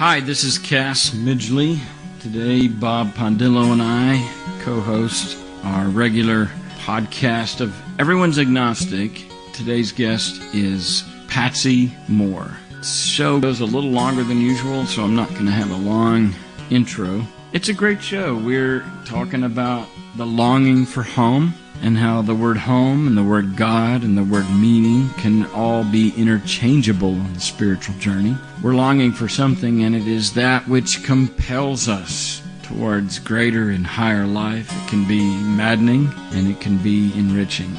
Hi, this is Cass Midgley. Today, Bob Pondillo and I co-host our regular podcast of Everyone's Agnostic. Today's guest is Patsy Moore. The show goes a little longer than usual, so I'm not going to have a long intro. It's a great show. We're talking about the longing for home and how the word home and the word God and the word meaning can all be interchangeable on the spiritual journey. We're longing for something, and it is that which compels us towards greater and higher life. It can be maddening and it can be enriching.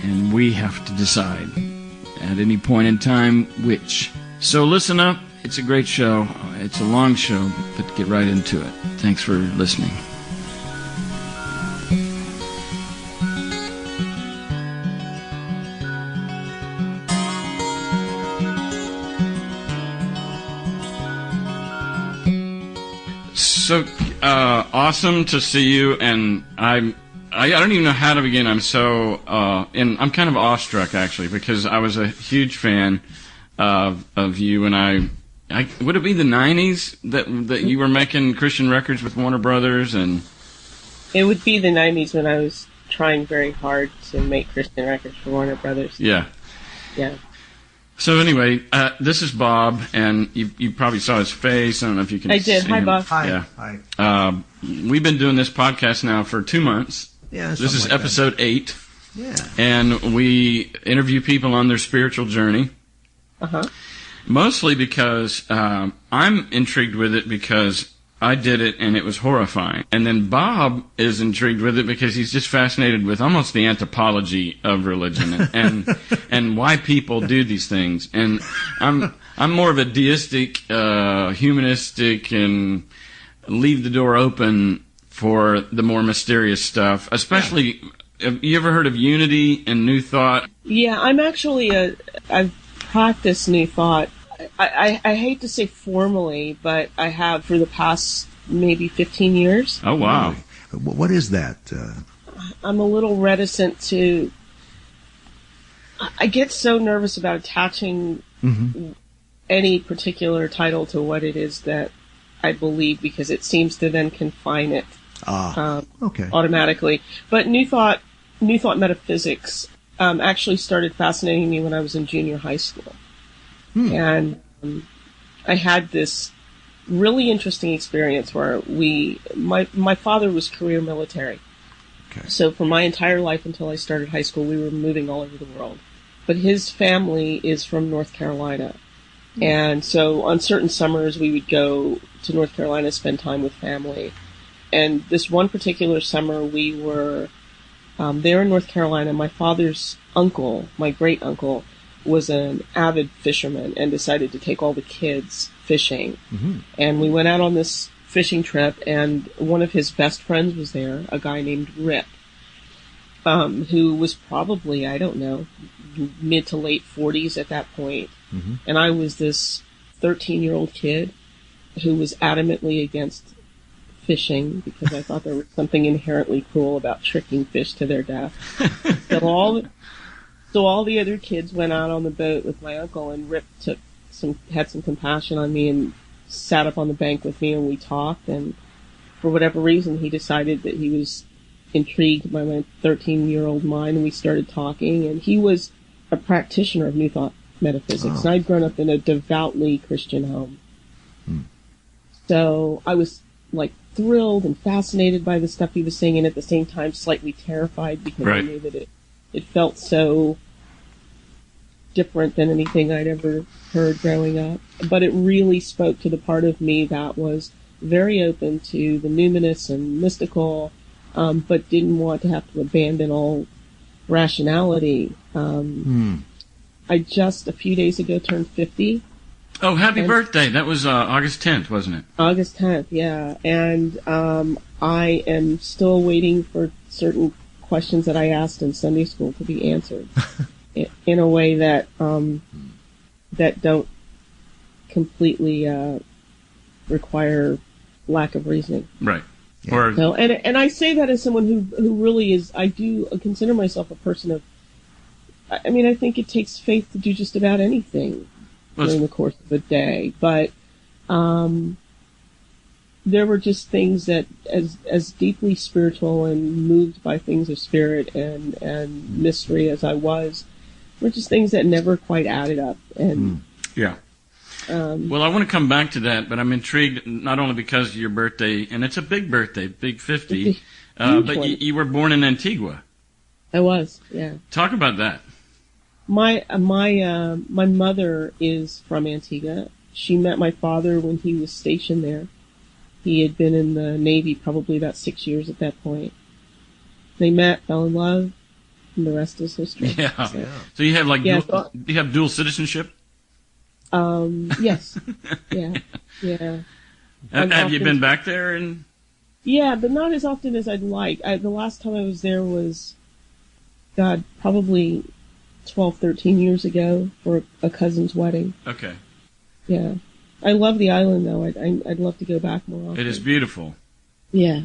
And we have to decide at any point in time which. So listen up. It's a great show. It's a long show, but get right into it. Thanks for listening. So awesome to see you, and I don't even know how to begin. I'm so and I'm kind of awestruck actually, because I was a huge fan of you, and I would it be the 90s that you were making Christian records with Warner Brothers? And it would be the 90s when I was trying very hard to make Christian records for Warner Brothers. Yeah. So anyway, this is Bob, and you probably saw his face. I don't know if you can. I did. Hi, Bob. Hi. Yeah. Hi. We've been doing this podcast now for 2 months. Yeah. This is like episode 8. Yeah. And we interview people on their spiritual journey. Mostly because I'm intrigued with it because I did it and it was horrifying. And then Bob is intrigued with it because he's just fascinated with almost the anthropology of religion and why people do these things. And I'm more of a deistic, humanistic, and leave the door open for the more mysterious stuff. Especially, have you ever heard of Unity and New Thought? Yeah, I'm actually I've practiced New Thought. I hate to say formally, but I have for the past maybe 15 years. Oh, wow. What is that? I'm a little reticent to... I get so nervous about attaching any particular title to what it is that I believe, because it seems to then confine it automatically. But New Thought Metaphysics actually started fascinating me when I was in junior high school. And I had this really interesting experience where my father was career military. Okay. So for my entire life until I started high school, we were moving all over the world. But his family is from North Carolina. And so on certain summers, we would go to North Carolina, spend time with family. And this one particular summer, we were there in North Carolina. My father's uncle, my great uncle, was an avid fisherman and decided to take all the kids fishing. And we went out on this fishing trip, and one of his best friends was there, a guy named Rip, who was probably, I don't know, mid to late 40s at that point. And I was this 13-year-old kid who was adamantly against fishing because I thought there was something inherently cruel about tricking fish to their death. So all the other kids went out on the boat with my uncle, and Rip had some compassion on me and sat up on the bank with me, and we talked. And for whatever reason, he decided that he was intrigued by my 13-year-old mind, and we started talking. And he was a practitioner of New Thought Metaphysics, and I'd grown up in a devoutly Christian home. So I was like thrilled and fascinated by the stuff he was saying, and at the same time slightly terrified because I knew that it felt so different than anything I'd ever heard growing up. But it really spoke to the part of me that was very open to the numinous and mystical, but didn't want to have to abandon all rationality. I just, a few days ago, turned 50. Oh, happy birthday. That was August 10th, wasn't it? August 10th, yeah. And I am still waiting for certain questions that I asked in Sunday school to be answered in a way that that don't completely require lack of reasoning. Right. Yeah. Or so, and I say that as someone who really is, I do consider myself a person of, I think it takes faith to do just about anything during the course of a day, but There were just things that, as deeply spiritual and moved by things of spirit and mystery as I was, were just things that never quite added up. And yeah. Well, I want to come back to that, but I'm intrigued not only because of your birthday, and it's a big birthday, big 50, but you were born in Antigua. I was, yeah. Talk about that. My mother is from Antigua. She met my father when he was stationed there. He had been in the Navy probably about 6 years at that point. They met, fell in love, and the rest is history. Yeah. So you have do you have dual citizenship? Yes. Yeah. Have you been back there? Yeah, but not as often as I'd like. The last time I was there was, probably 12, 13 years ago for a cousin's wedding. Okay. Yeah. I love the island, though. I'd love to go back more often. It is beautiful. Yeah.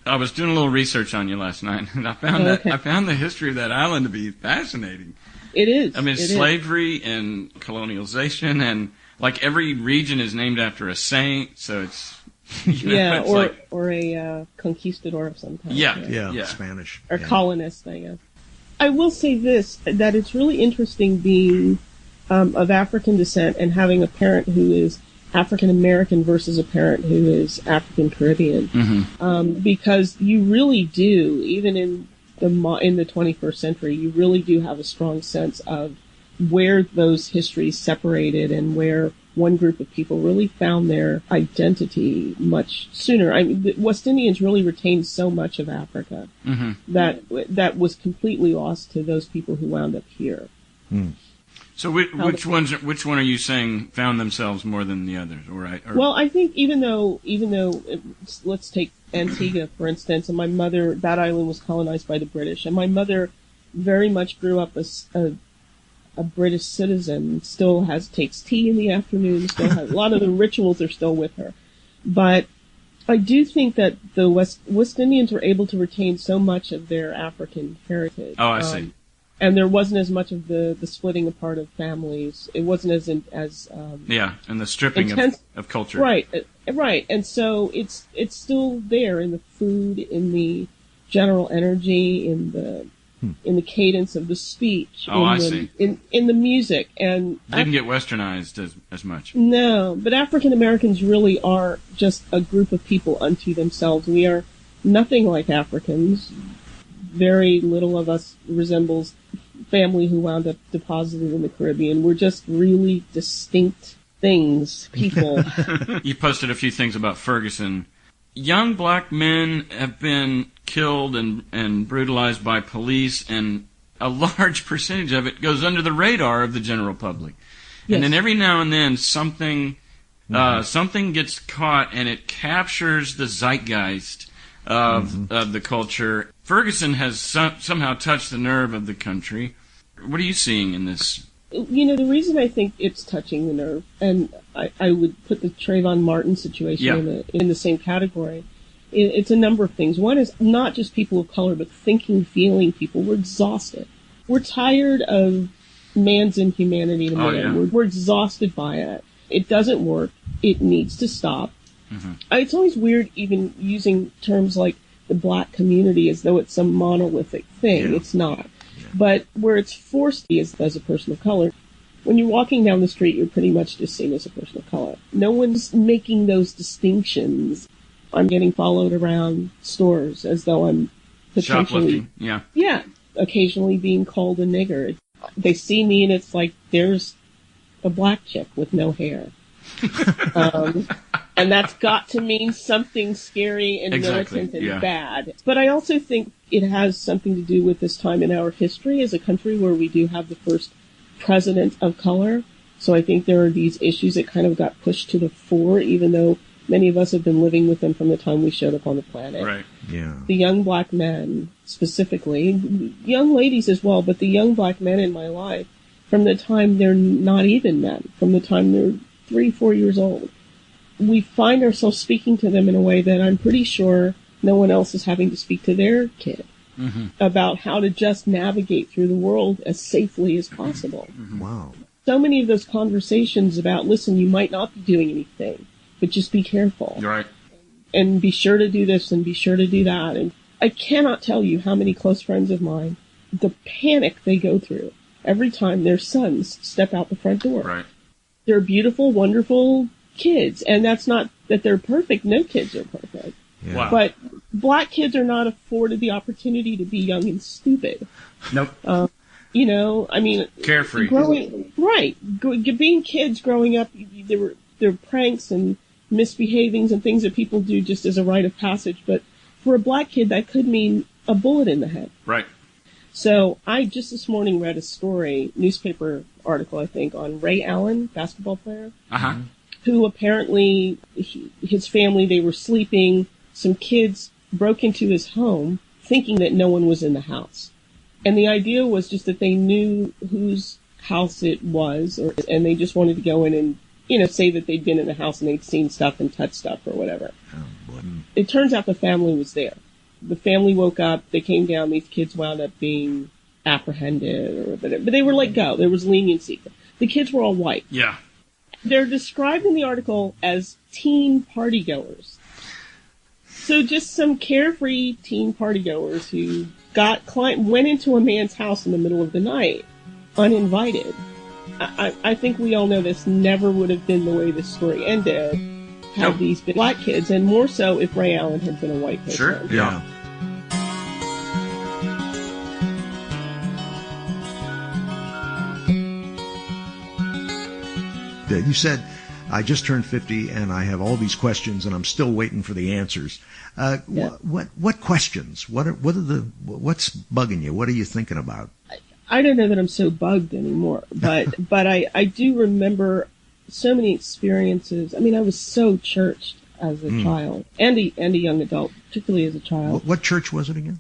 I was doing a little research on you last night, and I found I found the history of that island to be fascinating. It is. I mean, slavery and colonialization, and like every region is named after a saint, so it's or a conquistador of some kind. Yeah. Spanish or colonist, I guess. I will say this: that it's really interesting being of African descent and having a parent who is African American versus a parent who is African Caribbean, because you really do, even in the 21st century, you really do have a strong sense of where those histories separated and where one group of people really found their identity much sooner. I mean, the West Indians really retained so much of Africa that was completely lost to those people who wound up here. So which one are you saying found themselves more than the others? Well, I think even though let's take Antigua for instance, and my mother, that island was colonized by the British, and my mother very much grew up as a British citizen, still takes tea in the afternoon, still has a lot of the rituals are still with her. But I do think that the West Indians were able to retain so much of their African heritage. Oh, I see. And there wasn't as much of the splitting apart of families. It wasn't as and the stripping of culture. Right. And so it's still there in the food, in the general energy, in the cadence of the speech. I see. In the music. And didn't get westernized as much. No, but African Americans really are just a group of people unto themselves. We are nothing like Africans. Very little of us resembles family who wound up deposited in the Caribbean. We're just really distinct things, people. You posted a few things about Ferguson. Young black men have been killed and brutalized by police, and a large percentage of it goes under the radar of the general public. Yes. And then every now and then something gets caught, and it captures the zeitgeist of the culture. Ferguson has somehow touched the nerve of the country. What are you seeing in this? You know, the reason I think it's touching the nerve, and I would put the Trayvon Martin situation in the same category, it's a number of things. One is not just people of color, but thinking, feeling people. We're exhausted. We're tired of man's inhumanity to man. Yeah. We're exhausted by it. It doesn't work. It needs to stop. It's always weird even using terms like the black community as though it's some monolithic thing. Yeah. It's not. Yeah. But where it's forced to be as a person of color, when you're walking down the street, you're pretty much just seen as a person of color. No one's making those distinctions. I'm getting followed around stores as though I'm potentially... Shoplifting, yeah, occasionally being called a nigger. They see me and it's like, there's a black chick with no hair. And that's got to mean something scary and militant and bad. But I also think it has something to do with this time in our history as a country where we do have the first president of color. So I think there are these issues that kind of got pushed to the fore, even though many of us have been living with them from the time we showed up on the planet. Right. Yeah. The young black men, specifically, young ladies as well, but the young black men in my life, from the time they're not even men, from the time they're 3-4 years old, we find ourselves speaking to them in a way that I'm pretty sure no one else is having to speak to their kid about how to just navigate through the world as safely as possible. Wow. so many of those conversations about, listen, you might not be doing anything, but just be careful. Right. And be sure to do this and be sure to do that. And I cannot tell you how many close friends of mine, the panic they go through every time their sons step out the front door. Right. They're beautiful, wonderful kids. And that's not that they're perfect. No kids are perfect. Yeah. Wow. But black kids are not afforded the opportunity to be young and stupid. Nope. You know, I mean, Carefree. Being kids growing up, there were pranks and misbehavings and things that people do just as a rite of passage. But for a black kid, that could mean a bullet in the head. Right. So I just this morning read a story, newspaper article, I think, on Ray Allen, basketball player, who apparently his family, they were sleeping. Some kids broke into his home thinking that no one was in the house. And the idea was just that they knew whose house it was, and they just wanted to go in and, you know, say that they'd been in the house and they'd seen stuff and touched stuff or whatever. Oh, boy. It turns out the family was there. The family woke up, they came down, these kids wound up being apprehended or whatever. But they were let go. There was leniency. The kids were all white. Yeah. They're described in the article as teen partygoers. So just some carefree teen partygoers who went into a man's house in the middle of the night, uninvited. I think we all know this never would have been the way this story ended had these been black kids, and more so if Ray Allen had been a white person. Sure. Yeah. You said, I just turned 50 and I have all these questions and I'm still waiting for the answers. What questions? What's bugging you? What are you thinking about? I don't know that I'm so bugged anymore, but I do remember so many experiences. I mean, I was so churched as a child and a young adult, particularly as a child. What church was it again?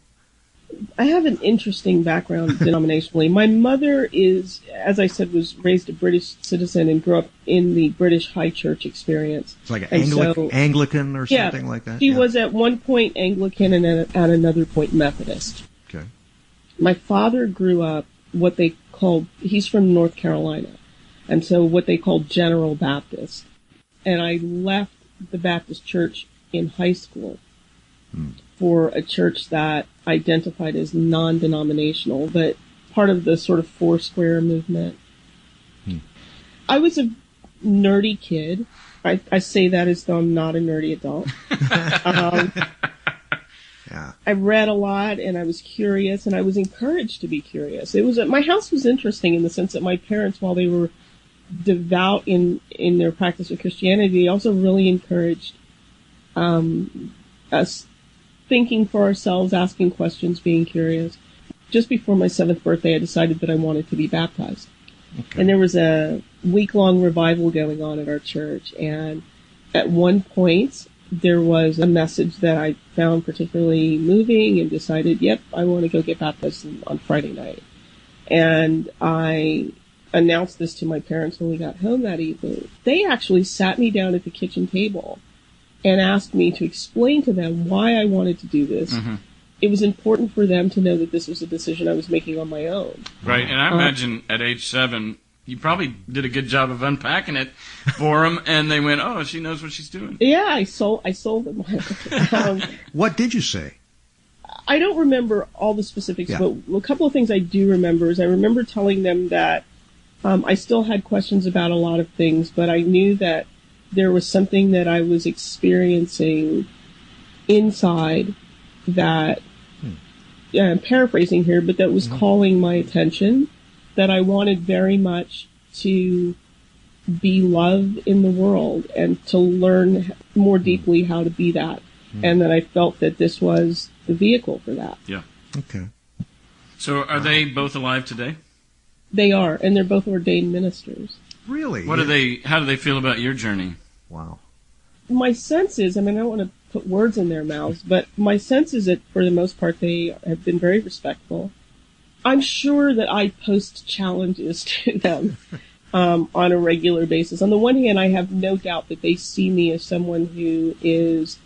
I have an interesting background denominationally. My mother is, as I said, was raised a British citizen and grew up in the British high church experience. It's like Anglican or something like that? She was at one point Anglican and at another point Methodist. Okay. My father grew up what they called, he's from North Carolina, and so what they called General Baptist. And I left the Baptist church in high school for a church that identified as non-denominational, but part of the sort of Foursquare movement. I was a nerdy kid. I say that as though I'm not a nerdy adult. I read a lot, and I was curious, and I was encouraged to be curious. My house was interesting in the sense that my parents, while they were devout in their practice of Christianity, they also really encouraged us thinking for ourselves, asking questions, being curious. Just before my 7th birthday, I decided that I wanted to be baptized. Okay. And there was a week-long revival going on at our church, and at one point, there was a message that I found particularly moving and decided, yep, I want to go get baptized on Friday night. And I announced this to my parents when we got home that evening. They actually sat me down at the kitchen table and asked me to explain to them why I wanted to do this. It was important for them to know that this was a decision I was making on my own. Right, and I imagine at age 7, you probably did a good job of unpacking it for them, and they went, oh, she knows what she's doing. Yeah, I sold them. What did you say? I don't remember all the specifics, but a couple of things I do remember is I remember telling them that I still had questions about a lot of things, but I knew that there was something that I was experiencing inside that, I'm paraphrasing here, but that was calling my attention, that I wanted very much to be loved in the world and to learn more deeply how to be that. And that I felt that this was the vehicle for that. Yeah. Okay. So are they both alive today? They are, and they're both ordained ministers. Really? How do they feel about your journey? Wow. My sense is, I mean, I don't want to put words in their mouths, but my sense is that for the most part they have been very respectful. I'm sure that I post challenges to them on a regular basis. On the one hand, I have no doubt that they see me as someone who is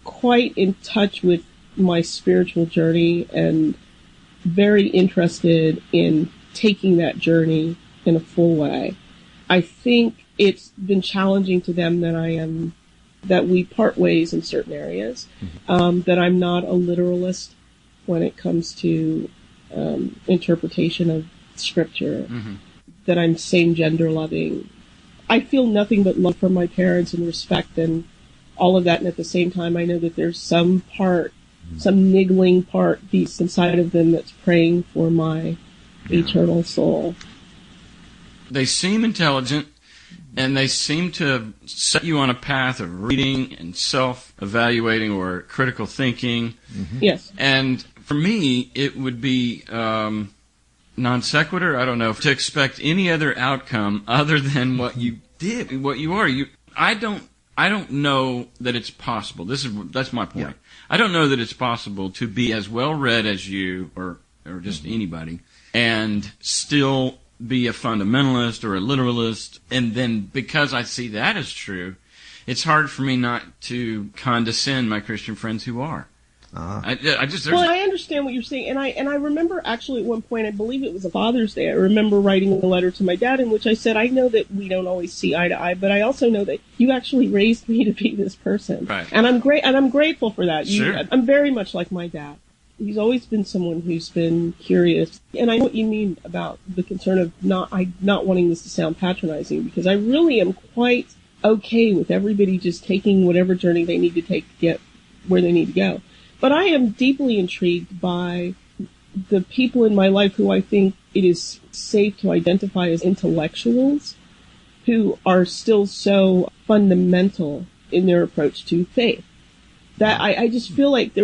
quite in touch with my spiritual journey and very interested in taking that journey in a full way. I think it's been challenging to them that we part ways in certain areas, that I'm not a literalist when it comes to interpretation of scripture, that I'm same gender loving. I feel nothing but love from my parents and respect and all of that, and at the same time I know that there's some niggling part beast inside of them that's praying for my eternal soul. They seem intelligent, and they seem to set you on a path of reading and self-evaluating or critical thinking. Yes. And for me, it would be non sequitur, I don't know, to expect any other outcome other than what you did, what you are. I don't know that it's possible. That's my point. Yeah. I don't know that it's possible to be as well read as you or just anybody and still be a fundamentalist or a literalist. And then because I see that as true, it's hard for me not to condescend my Christian friends who are. I understand what you're saying, and I remember actually at one point, I believe it was a Father's Day, I remember writing a letter to my dad in which I said, I know that we don't always see eye to eye, but I also know that you actually raised me to be this person. Right. And I'm grateful for that. Sure. I'm very much like my dad. He's always been someone who's been curious, and I know what you mean about the concern of not wanting this to sound patronizing, because I really am quite okay with everybody just taking whatever journey they need to take to get where they need to go. But I am deeply intrigued by the people in my life who I think it is safe to identify as intellectuals, who are still so fundamental in their approach to faith. That I just feel like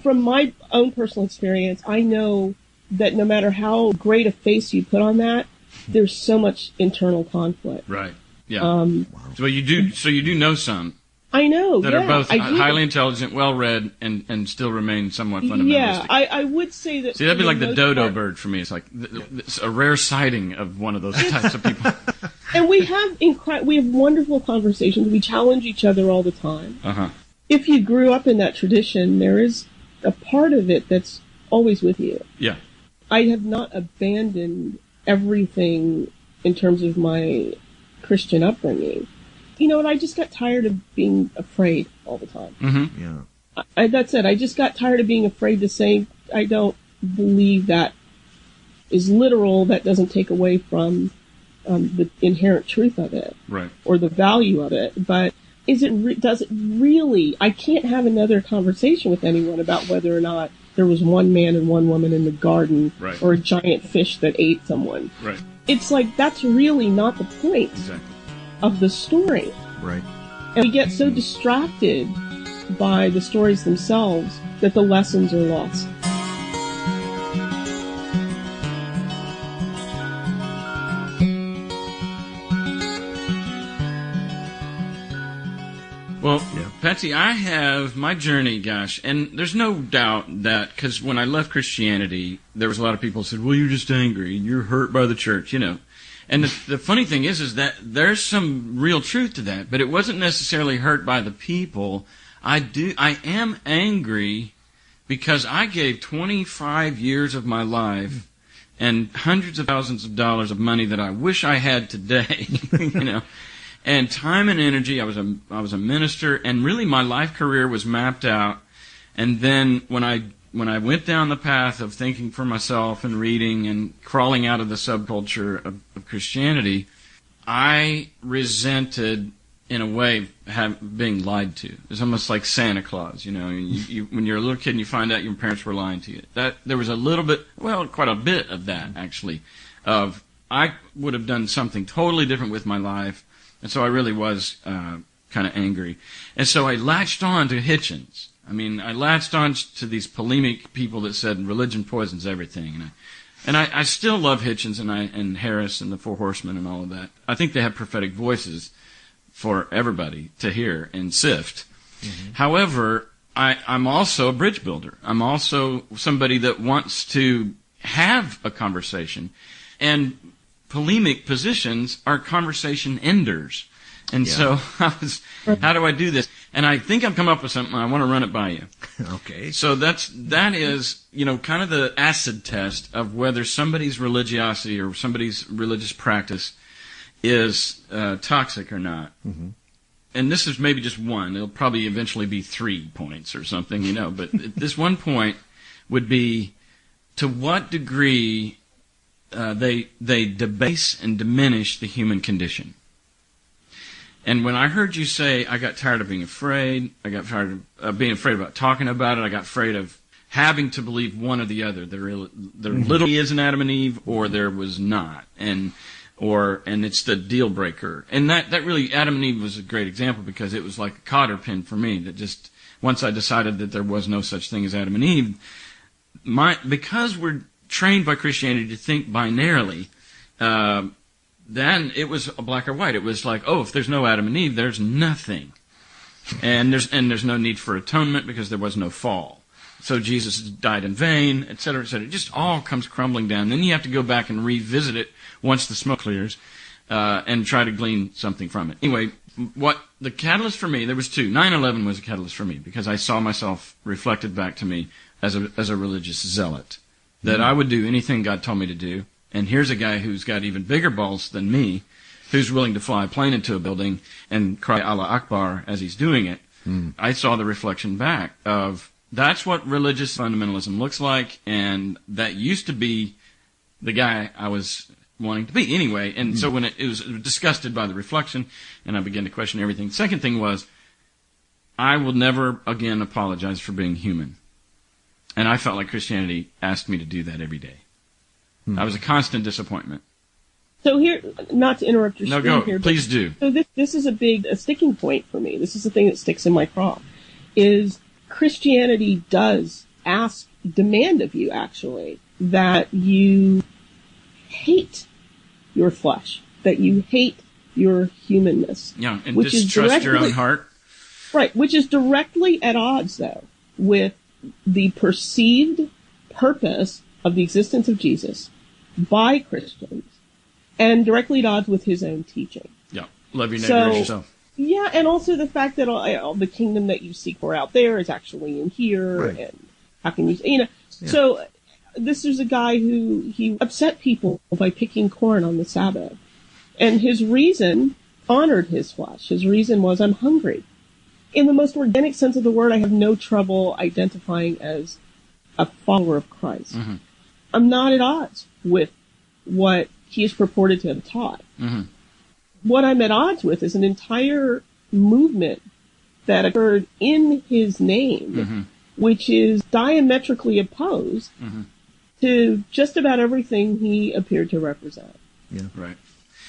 from my own personal experience, I know that no matter how great a face you put on that, there's so much internal conflict. Right. Yeah. So you do know some. I know, that are both highly intelligent, well-read, and still remain somewhat fundamentalistic. Yeah, I would say that... See, that'd be like the dodo bird for me. It's like it's a rare sighting of one of those types of people. And we have wonderful conversations. We challenge each other all the time. If you grew up in that tradition, there is a part of it that's always with you. Yeah. I have not abandoned everything in terms of my Christian upbringing. You know, and I just got tired of being afraid all the time. Yeah. That's it. I just got tired of being afraid to say, I don't believe that is literal. That doesn't take away from the inherent truth of it. Right. Or the value of it. But does it really, I can't have another conversation with anyone about whether or not there was one man and one woman in the garden. Right. Or a giant fish that ate someone. Right. It's like, that's really not the point. Exactly. Of the story. Right. And we get so distracted by the stories themselves that the lessons are lost. Well, Patsy, I have my journey, gosh, and there's no doubt that, because when I left Christianity, there was a lot of people who said, well, you're just angry, you're hurt by the church, you know. And the funny thing is that there's some real truth to that, but it wasn't necessarily hurt by the people. I am angry because I gave 25 years of my life and hundreds of thousands of dollars of money that I wish I had today, you know, and time and energy. I was a minister, and really my life career was mapped out. And then when I went down the path of thinking for myself and reading and crawling out of the subculture of Christianity, I resented, in a way, being lied to. It's almost like Santa Claus, you know. When you're a little kid and you find out your parents were lying to you. There was a little bit, well, quite a bit of that, actually, of I would have done something totally different with my life, and so I really was kind of angry. And so I latched on to Hitchens. I mean, I latched on to these polemic people that said religion poisons everything, and I still love Hitchens and Harris and the Four Horsemen and all of that. I think they have prophetic voices for everybody to hear and sift. Mm-hmm. However, I'm also a bridge builder. I'm also somebody that wants to have a conversation, and polemic positions are conversation enders. And so how do I do this? And I think I've come up with something. I want to run it by you. Okay. So that is, kind of the acid test of whether somebody's religiosity or somebody's religious practice is toxic or not. Mm-hmm. And this is maybe just one. It'll probably eventually be 3 points or something, But this one point would be to what degree they debase and diminish the human condition. And when I heard you say, I got tired of being afraid, I got tired of being afraid about talking about it, I got afraid of having to believe one or the other. There literally is an Adam and Eve, or there was not. And it's the deal breaker. And that really, Adam and Eve was a great example because it was like a cotter pin for me that just, once I decided that there was no such thing as Adam and Eve, because we're trained by Christianity to think binarily, then it was a black or white. It was like, if there's no Adam and Eve, there's nothing. And there's no need for atonement because there was no fall. So Jesus died in vain, et cetera, et cetera. It just all comes crumbling down. Then you have to go back and revisit it once the smoke clears, and try to glean something from it. Anyway, what the catalyst for me, there was 2. 9/11 was a catalyst for me because I saw myself reflected back to me as a religious zealot. That I would do anything God told me to do. And here's a guy who's got even bigger balls than me, who's willing to fly a plane into a building and cry Allah Akbar as he's doing it. I saw the reflection back of that's what religious fundamentalism looks like, and that used to be the guy I was wanting to be anyway. And so when it was disgusted by the reflection, and I began to question everything. Second thing was, I will never again apologize for being human. And I felt like Christianity asked me to do that every day. I was a constant disappointment. So here, not to interrupt your stream here, please do. So this is a sticking point for me. This is the thing that sticks in my craw. Is Christianity does demand of you actually that you hate your flesh, that you hate your humanness. Yeah, and distrust your own heart. Right, which is directly at odds though with the perceived purpose of the existence of Jesus by Christians, and directly at odds with his own teaching. Yeah, love your neighbor as yourself. Yeah, and also the fact that all the kingdom that you seek for out there is actually in here, right. And how can you, Yeah. So this is a guy who he upset people by picking corn on the Sabbath, and his reason honored his flesh. His reason was, I'm hungry. In the most organic sense of the word, I have no trouble identifying as a follower of Christ. Mm-hmm. I'm not at odds with what he is purported to have taught. Mm-hmm. What I'm at odds with is an entire movement that occurred in his name, which is diametrically opposed to just about everything he appeared to represent. Yeah, right.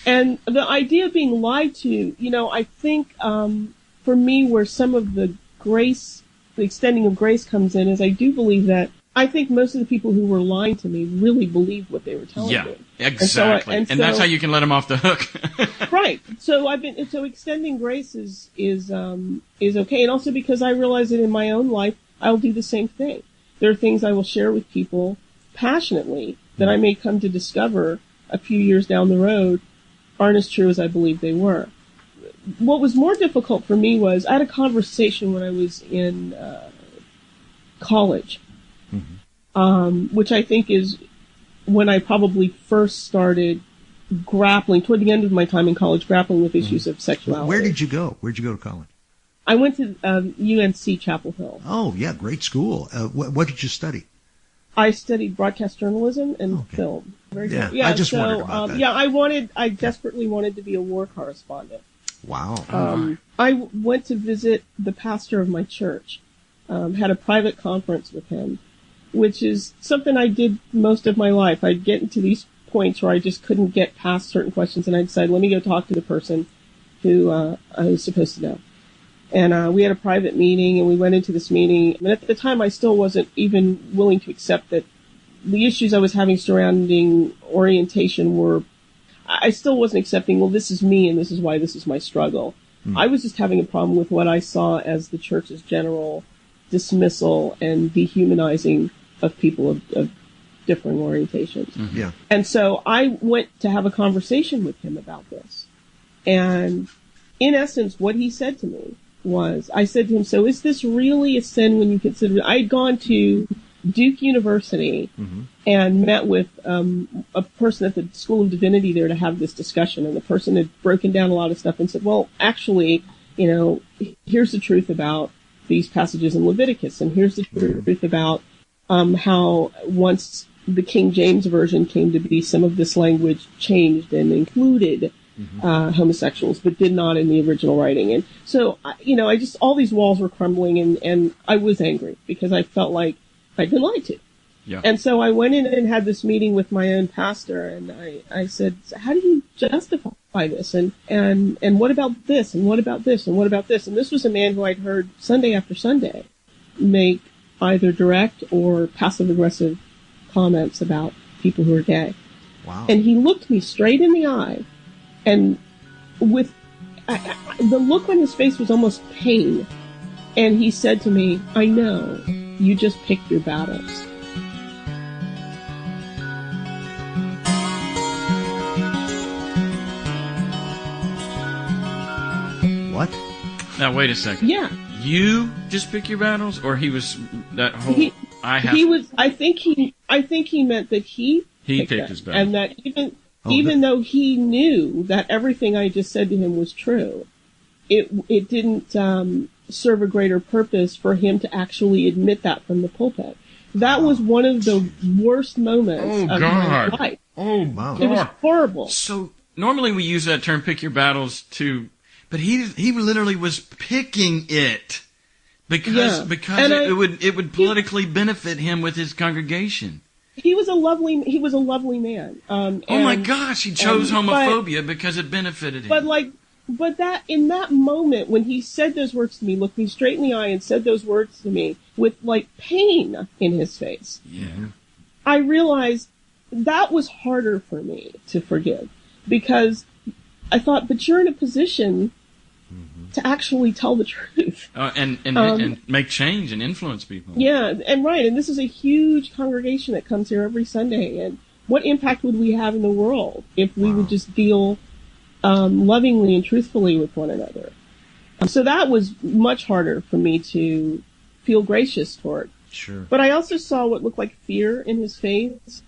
And the idea of being lied to, I think for me where some of the grace, the extending of grace comes in is I do believe that I think most of the people who were lying to me really believed what they were telling me. Yeah, exactly. And that's how you can let them off the hook. Right. So extending grace is okay. And also because I realize that in my own life, I'll do the same thing. There are things I will share with people passionately that I may come to discover a few years down the road aren't as true as I believe they were. What was more difficult for me was I had a conversation when I was in college, which I think is when I probably first started grappling, toward the end of my time in college, grappling with issues of sexuality. Where did you go? Where did you go to college? I went to UNC Chapel Hill. Oh, yeah, great school. What did you study? I studied broadcast journalism and film. Very good. Yeah, I just wondered about that. I desperately wanted to be a war correspondent. Wow. I went to visit the pastor of my church, had a private conference with him, which is something I did most of my life. I'd get into these points where I just couldn't get past certain questions, and I'd decide, let me go talk to the person who I was supposed to know. And we had a private meeting, and we went into this meeting. And at the time, I still wasn't even willing to accept that the issues I was having surrounding orientation were, I still wasn't accepting, well, this is me, and this is why this is my struggle. I was just having a problem with what I saw as the church's general dismissal and dehumanizing of people of differing orientations. Yeah. And so I went to have a conversation with him about this. And in essence, what he said to me was, I said to him, so is this really a sin when you consider it? I had gone to Duke University and met with a person at the School of Divinity there to have this discussion, and the person had broken down a lot of stuff and said, well, actually, here's the truth about these passages in Leviticus, and here's the truth about how once the King James Version came to be, some of this language changed and included homosexuals, but did not in the original writing. And so, I just, all these walls were crumbling, and I was angry because I felt like I'd been lied to. Yeah. And so I went in and had this meeting with my own pastor, and I said, how do you justify this? And what about this? And what about this? And what about this? And this was a man who I'd heard Sunday after Sunday make either direct or passive-aggressive comments about people who are gay. Wow. And he looked me straight in the eye, and with the look on his face was almost pain. And he said to me, I know, you just picked your battles. What? Now, wait a second. Yeah. You just pick your battles, or he was that whole? I think he meant that he picked his battles, and that even though he knew that everything I just said to him was true, it didn't serve a greater purpose for him to actually admit that from the pulpit. That was one of the worst moments of my life. Oh, wow. It was horrible. So normally we use that term, pick your battles, but he literally was picking it because it would politically benefit him with his congregation. He was a lovely man. Oh my gosh, he chose homophobia because it benefited him. But that in that moment when he said those words to me, looked me straight in the eye and said those words to me with pain in his face. Yeah. I realized that was harder for me to forgive, because I thought, but you're in a position to actually tell the truth. And make change and influence people. Yeah, and right. And this is a huge congregation that comes here every Sunday. And what impact would we have in the world if we would just deal lovingly and truthfully with one another? So that was much harder for me to feel gracious toward. Sure. But I also saw what looked like fear in his face.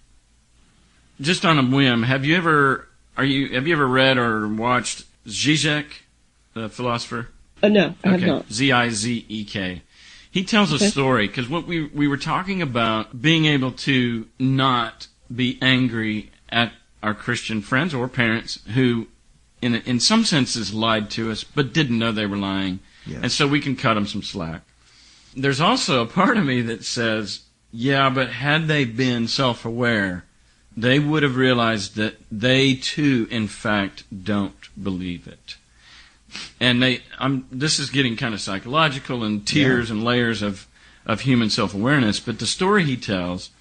Just on a whim, have you ever read or watched Zizek, the philosopher? No, I have not. Zizek. He tells a story, because what we were talking about being able to not be angry at our Christian friends or parents who, in some senses, lied to us, but didn't know they were lying. Yes. And so we can cut them some slack. There's also a part of me that says, yeah, but had they been self-aware, they would have realized that they too, in fact, don't believe it. And this is getting kind of psychological and tiers and layers of human self-awareness. But the story he tells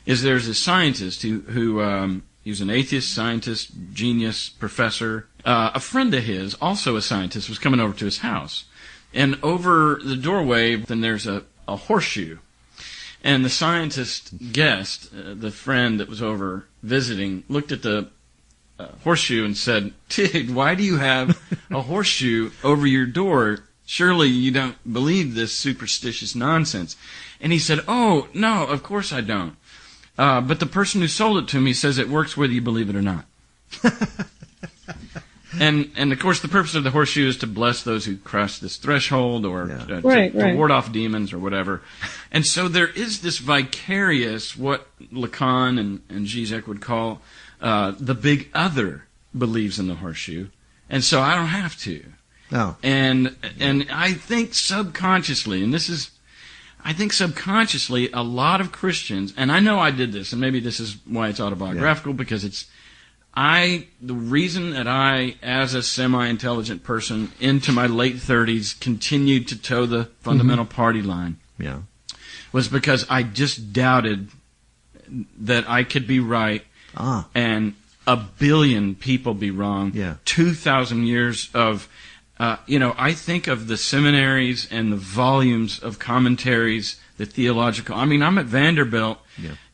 is there's a scientist who he was an atheist, scientist, genius, professor. A friend of his, also a scientist, was coming over to his house. And over the doorway, then there's a horseshoe. And the scientist guest, the friend that was over visiting, looked at the horseshoe and said, dude, why do you have a horseshoe over your door? Surely you don't believe this superstitious nonsense. And he said, oh, no, of course I don't. But the person who sold it to me says it works whether you believe it or not. And of course, the purpose of the horseshoe is to bless those who cross this threshold, or to ward off demons or whatever. And so there is this vicarious, what Lacan and Zizek would call the big other believes in the horseshoe, and so I don't have to. No. And I think subconsciously, subconsciously, a lot of Christians, and I know I did this, and maybe this is why it's autobiographical, because the reason that I, as a semi-intelligent person into my late 30s, continued to toe the fundamental party line was because I just doubted that I could be right and a billion people be wrong. 2,000 years of, I think of the seminaries and the volumes of commentaries, the theological. I mean, I'm at Vanderbilt,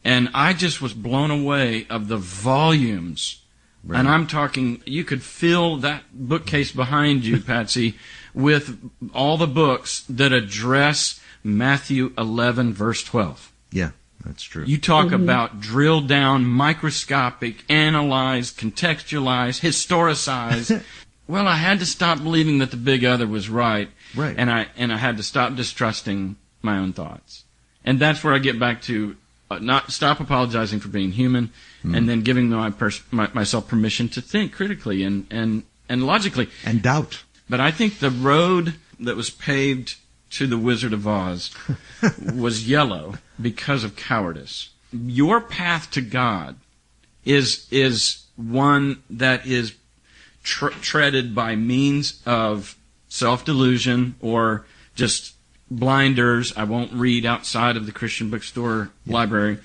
and I just was blown away of the volumes Right. And I'm talking, you could fill that bookcase behind you, Patsy, with all the books that address Matthew 11, verse 12. Yeah, that's true. You talk about drilled down, microscopic, analyze, contextualize, historicize. Well, I had to stop believing that the big other was right. Right. And I had to stop distrusting my own thoughts. And that's where I get back to not stop apologizing for being human, and then giving myself permission to think critically and logically. And doubt. But I think the road that was paved to the Wizard of Oz was yellow because of cowardice. Your path to God is one that is treaded by means of self-delusion or just blinders. I won't read outside of the Christian bookstore library.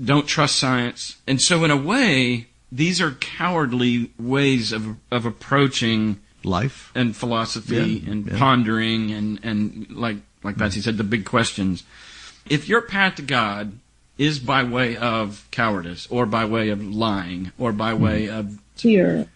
Don't trust science. And so in a way, these are cowardly ways of approaching life and philosophy and pondering and like Patsy said, the big questions. If your path to God is by way of cowardice or by way of lying or by way of fear,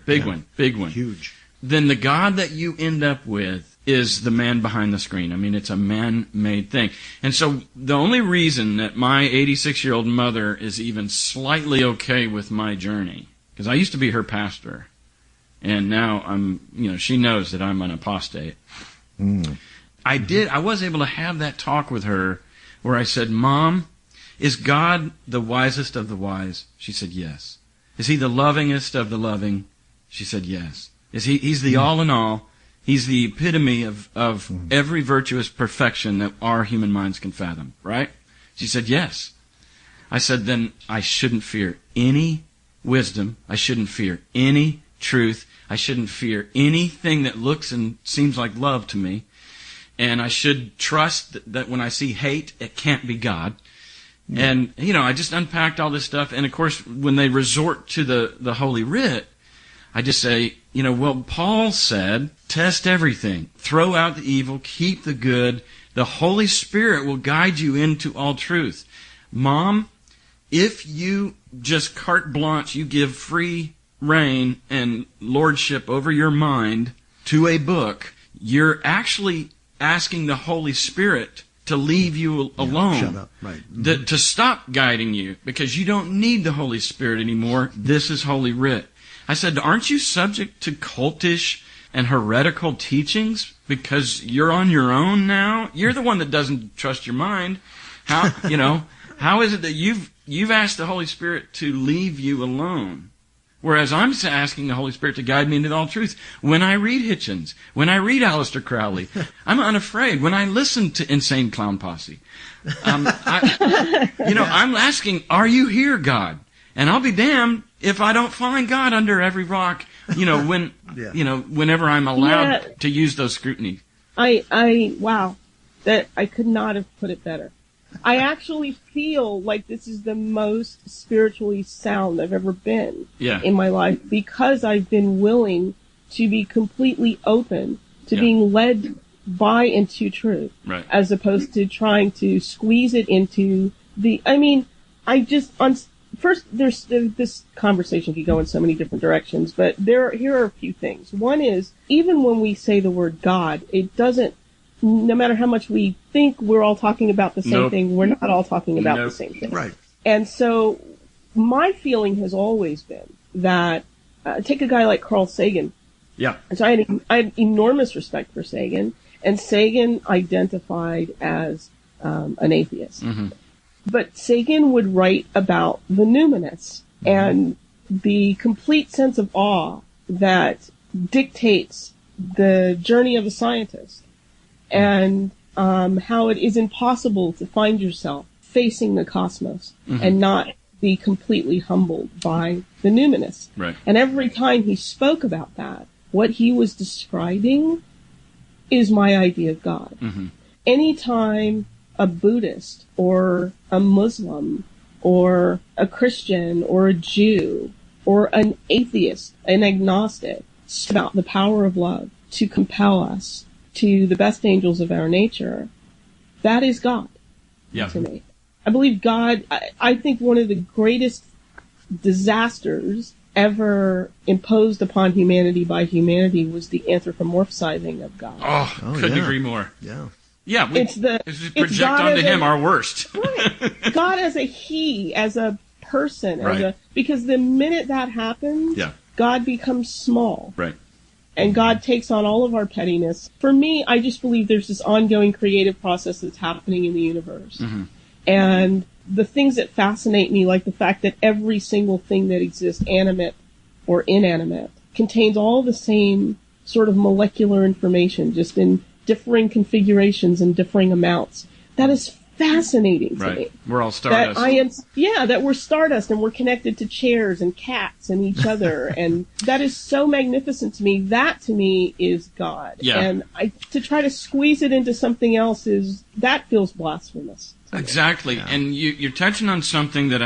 big one, huge, then the God that you end up with is the man behind the screen. I mean, it's a man-made thing. And so the only reason that my 86-year-old mother is even slightly okay with my journey, because I used to be her pastor, and now she knows that I'm an apostate. I was able to have that talk with her where I said, Mom, is God the wisest of the wise? She said, yes. Is he the lovingest of the loving? She said, yes. He's the all in all. He's the epitome of every virtuous perfection that our human minds can fathom, right? She said, yes. I said, then I shouldn't fear any wisdom. I shouldn't fear any truth. I shouldn't fear anything that looks and seems like love to me. And I should trust that when I see hate, it can't be God. Yeah. And, I just unpacked all this stuff. And, of course, when they resort to the Holy Writ, I just say, well, Paul said, test everything, throw out the evil, keep the good. The Holy Spirit will guide you into all truth. Mom, if you just carte blanche, you give free reign and lordship over your mind to a book, you're actually asking the Holy Spirit to leave you alone. Shut up. Right. To stop guiding you, because you don't need the Holy Spirit anymore. This is Holy Writ. I said, aren't you subject to cultish and heretical teachings because you're on your own now? You're the one that doesn't trust your mind. How is it that you've asked the Holy Spirit to leave you alone? Whereas I'm asking the Holy Spirit to guide me into all truth. When I read Hitchens, when I read Aleister Crowley, I'm unafraid. When I listen to Insane Clown Posse, I'm asking, are you here, God? And I'll be damned if I don't find God under every rock, whenever I'm allowed to use those scrutiny. Wow, that I could not have put it better. I actually feel like this is the most spiritually sound I've ever been in my life, because I've been willing to be completely open to being led by and to truth, right, as opposed to trying to squeeze it into First, there's this conversation could go in so many different directions, but here are a few things. One is, even when we say the word God, it doesn't, no matter how much we think we're all talking about the same thing, we're not all talking about the same thing. Right. And so my feeling has always been that, take a guy like Carl Sagan. Yeah. So I had enormous respect for Sagan, and Sagan identified as an atheist. Mm-hmm. But Sagan would write about the numinous and the complete sense of awe that dictates the journey of a scientist, and how it is impossible to find yourself facing the cosmos and not be completely humbled by the numinous. Right. And every time he spoke about that, what he was describing is my idea of God. Mm-hmm. Anytime a Buddhist or a Muslim or a Christian or a Jew or an atheist, an agnostic, about the power of love to compel us to the best angels of our nature, that is God to me. I believe God, I think one of the greatest disasters ever imposed upon humanity by humanity was the anthropomorphizing of God. Oh, couldn't agree more. Yeah. Yeah, it's project onto him our worst. Right. God as a he, as a person, right. Because the minute that happens, God becomes small. Right. And God takes on all of our pettiness. For me, I just believe there's this ongoing creative process that's happening in the universe. Mm-hmm. And the things that fascinate me, like the fact that every single thing that exists, animate or inanimate, contains all the same sort of molecular information, just in differing configurations and differing amounts. That is fascinating to me. We're all stardust. That we're stardust and we're connected to chairs and cats and each other, and that is so magnificent to me. That to me is God. Yeah. And to try to squeeze it into something else that feels blasphemous. Exactly. Yeah. And you're touching on something that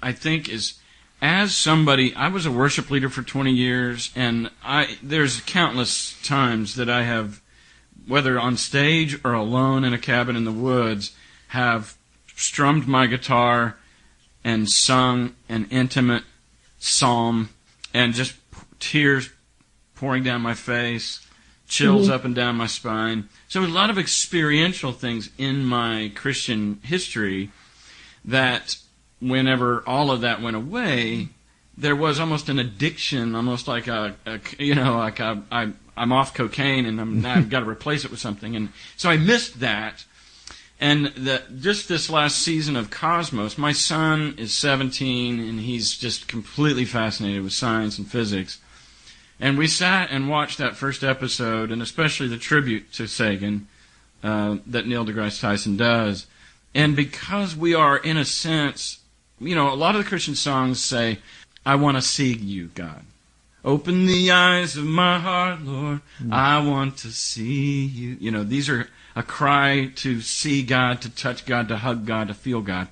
I think is, as somebody, I was a worship leader for 20 years, and there's countless times that I have, whether on stage or alone in a cabin in the woods, have strummed my guitar and sung an intimate psalm, and just tears pouring down my face, chills up and down my spine. So a lot of experiential things in my Christian history that whenever all of that went away, there was almost an addiction, almost like I'm off cocaine and I've got to replace it with something. And so I missed that. And just this last season of Cosmos, my son is 17 and he's just completely fascinated with science and physics. And we sat and watched that first episode, and especially the tribute to Sagan that Neil deGrasse Tyson does. And because we are, in a sense, a lot of the Christian songs say, I want to see you, God. Open the eyes of my heart, Lord. I want to see you. These are a cry to see God, to touch God, to hug God, to feel God.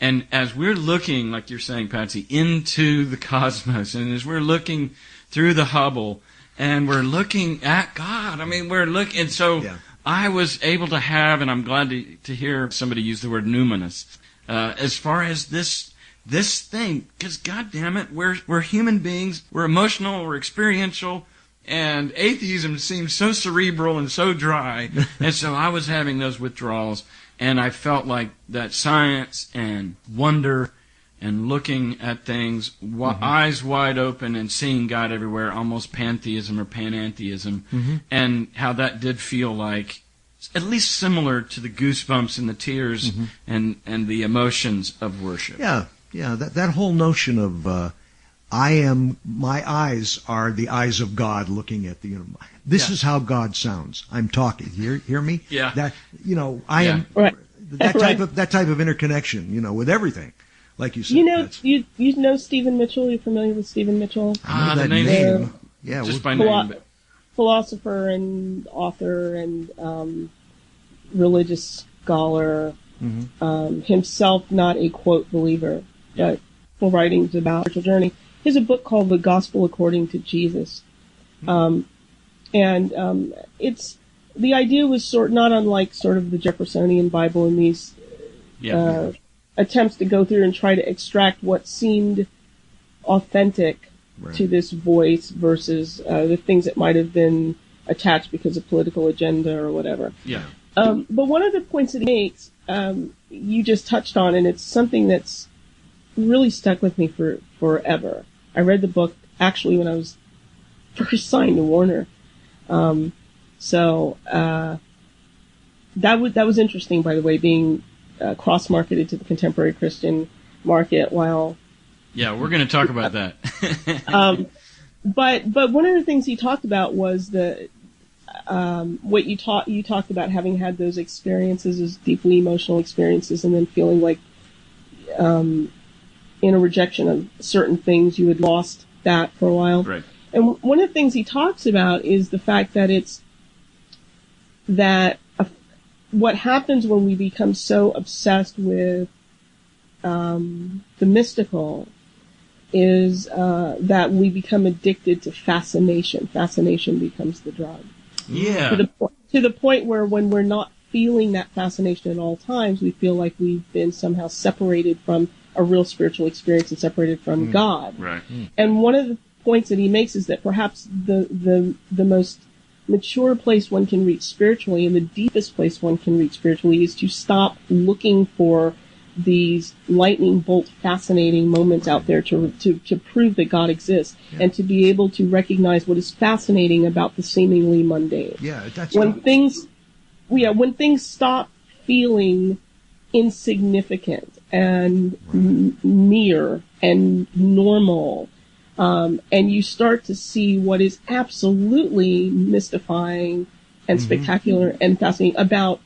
And as we're looking, like you're saying, Patsy, into the cosmos, and as we're looking through the Hubble, and we're looking at God, and so I was able to have, and I'm glad to hear somebody use the word numinous, as far as this thing, because God damn it, we're human beings, we're emotional, we're experiential, and atheism seems so cerebral and so dry, and so I was having those withdrawals, and I felt like that science and wonder and looking at things, eyes wide open and seeing God everywhere, almost pantheism or panentheism, and how that did feel like at least similar to the goosebumps and the tears and the emotions of worship. Yeah, that whole notion of my eyes are the eyes of God looking at the universe. This is how God sounds. I'm talking. Hear me? Yeah. That I am that type of interconnection, with everything. Like you said. You know Stephen Mitchell. You're familiar with Stephen Mitchell? I know that name. Yeah, just by name. Philosopher and author and religious scholar. Himself not a quote believer, but full writings about spiritual journey. He has a book called The Gospel According to Jesus, and it's the idea was not unlike sort of the Jeffersonian Bible in these attempts to go through and try to extract what seemed authentic to this voice versus the things that might have been attached because of political agenda or whatever. Yeah. But one of the points that he makes, you just touched on, and it's something that's really stuck with me forever. I read the book actually when I was first signed to Warner. So that was interesting, by the way, being cross-marketed to the contemporary Christian market while... Yeah, we're going to talk about that. But one of the things he talked about was what you talked about having had those experiences, those deeply emotional experiences, and then feeling like in a rejection of certain things, you had lost that for a while. Right. And one of the things he talks about is the fact that what happens when we become so obsessed with the mystical is that we become addicted to fascination. Fascination becomes the drug. Yeah. To the point where when we're not feeling that fascination at all times, we feel like we've been somehow separated from a real spiritual experience and separated from God. Right. And one of the points that he makes is that perhaps the most mature place one can reach spiritually and the deepest place one can reach spiritually is to stop looking for these lightning bolt fascinating moments out there to prove that God exists, and to be able to recognize what is fascinating about the seemingly mundane. Yeah, that's when things stop feeling insignificant and mere and normal, and you start to see what is absolutely mystifying and spectacular and fascinating about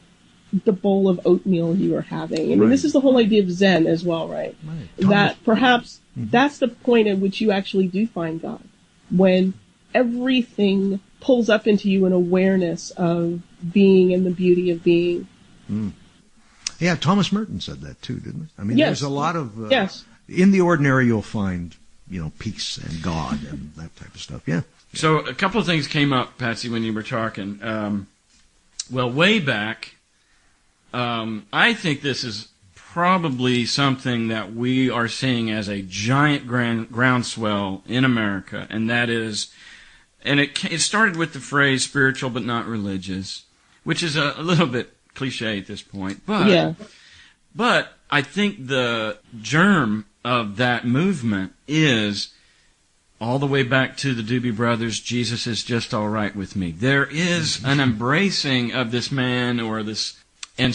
the bowl of oatmeal you are having. I mean, this is the whole idea of Zen as well, right? That perhaps that's the point at which you actually do find God, when everything pulls up into you an awareness of being and the beauty of being. Yeah, Thomas Merton said that too, didn't he? I mean, Yes. there's a lot of In the ordinary you'll find, peace and God and that type of stuff. Yeah. So a couple of things came up, Patsy, when you were talking. Way back, I think this is probably something that we are seeing as a giant groundswell in America, and that is, and it started with the phrase spiritual but not religious, which is a little bit cliche at this point, but I think the germ of that movement is all the way back to the Doobie Brothers, Jesus is just all right with me. There is an embracing of this man or this, and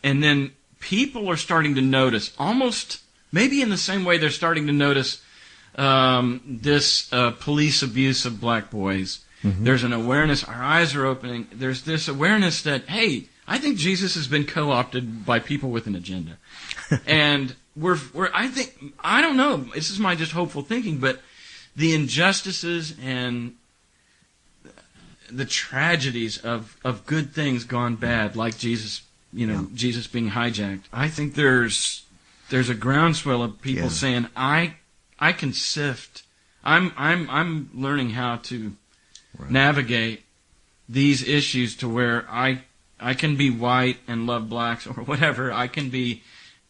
then people are starting to notice, almost maybe in the same way they're starting to notice this police abuse of black boys. There's an awareness, our eyes are opening, there's this awareness that, hey, I think Jesus has been co-opted by people with an agenda. And I don't know, this is my just hopeful thinking, but the injustices and the tragedies of good things gone bad, like Jesus, Jesus being hijacked. I think there's a groundswell of people saying, I can sift. I'm learning how to navigate these issues to where I can be white and love blacks or whatever. I can be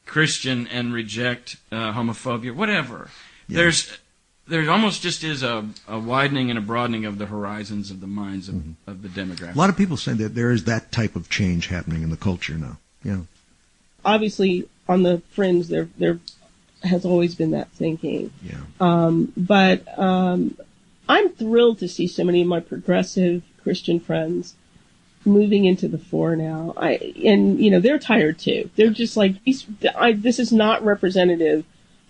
Christian and reject homophobia, whatever. Yeah. There almost just is a widening and a broadening of the horizons of the minds of the demographic. A lot of people say that there is that type of change happening in the culture now. Yeah. Obviously, on the fringe, there has always been that thinking. Yeah. But I'm thrilled to see so many of my progressive Christian friends moving into the fore now. They're tired too. They're just like, this is not representative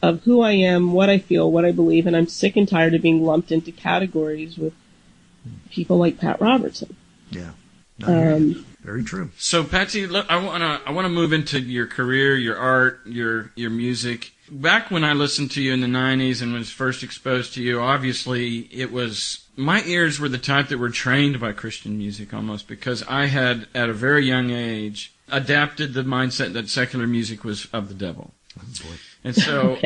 of who I am, what I feel, what I believe, and I'm sick and tired of being lumped into categories with people like Pat Robertson. Yeah. Very true. So, Patsy, I want to move into your career, your art, your music. Back when I listened to you in the 90s and was first exposed to you, obviously my ears were the type that were trained by Christian music almost, because I had, at a very young age, adapted the mindset that secular music was of the devil. Oh, boy. And so,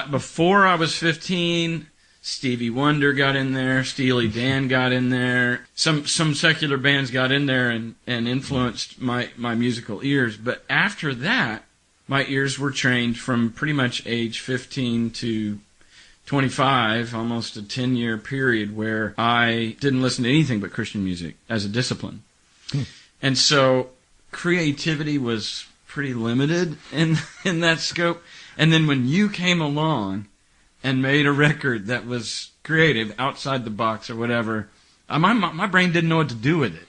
before I was 15, Stevie Wonder got in there, Steely Dan got in there, some secular bands got in there and influenced my musical ears. But after that, my ears were trained from pretty much age 15 to 25, almost a 10-year period where I didn't listen to anything but Christian music as a discipline. And so creativity was pretty limited in that scope. And then when you came along and made a record that was creative, outside the box or whatever, my brain didn't know what to do with it.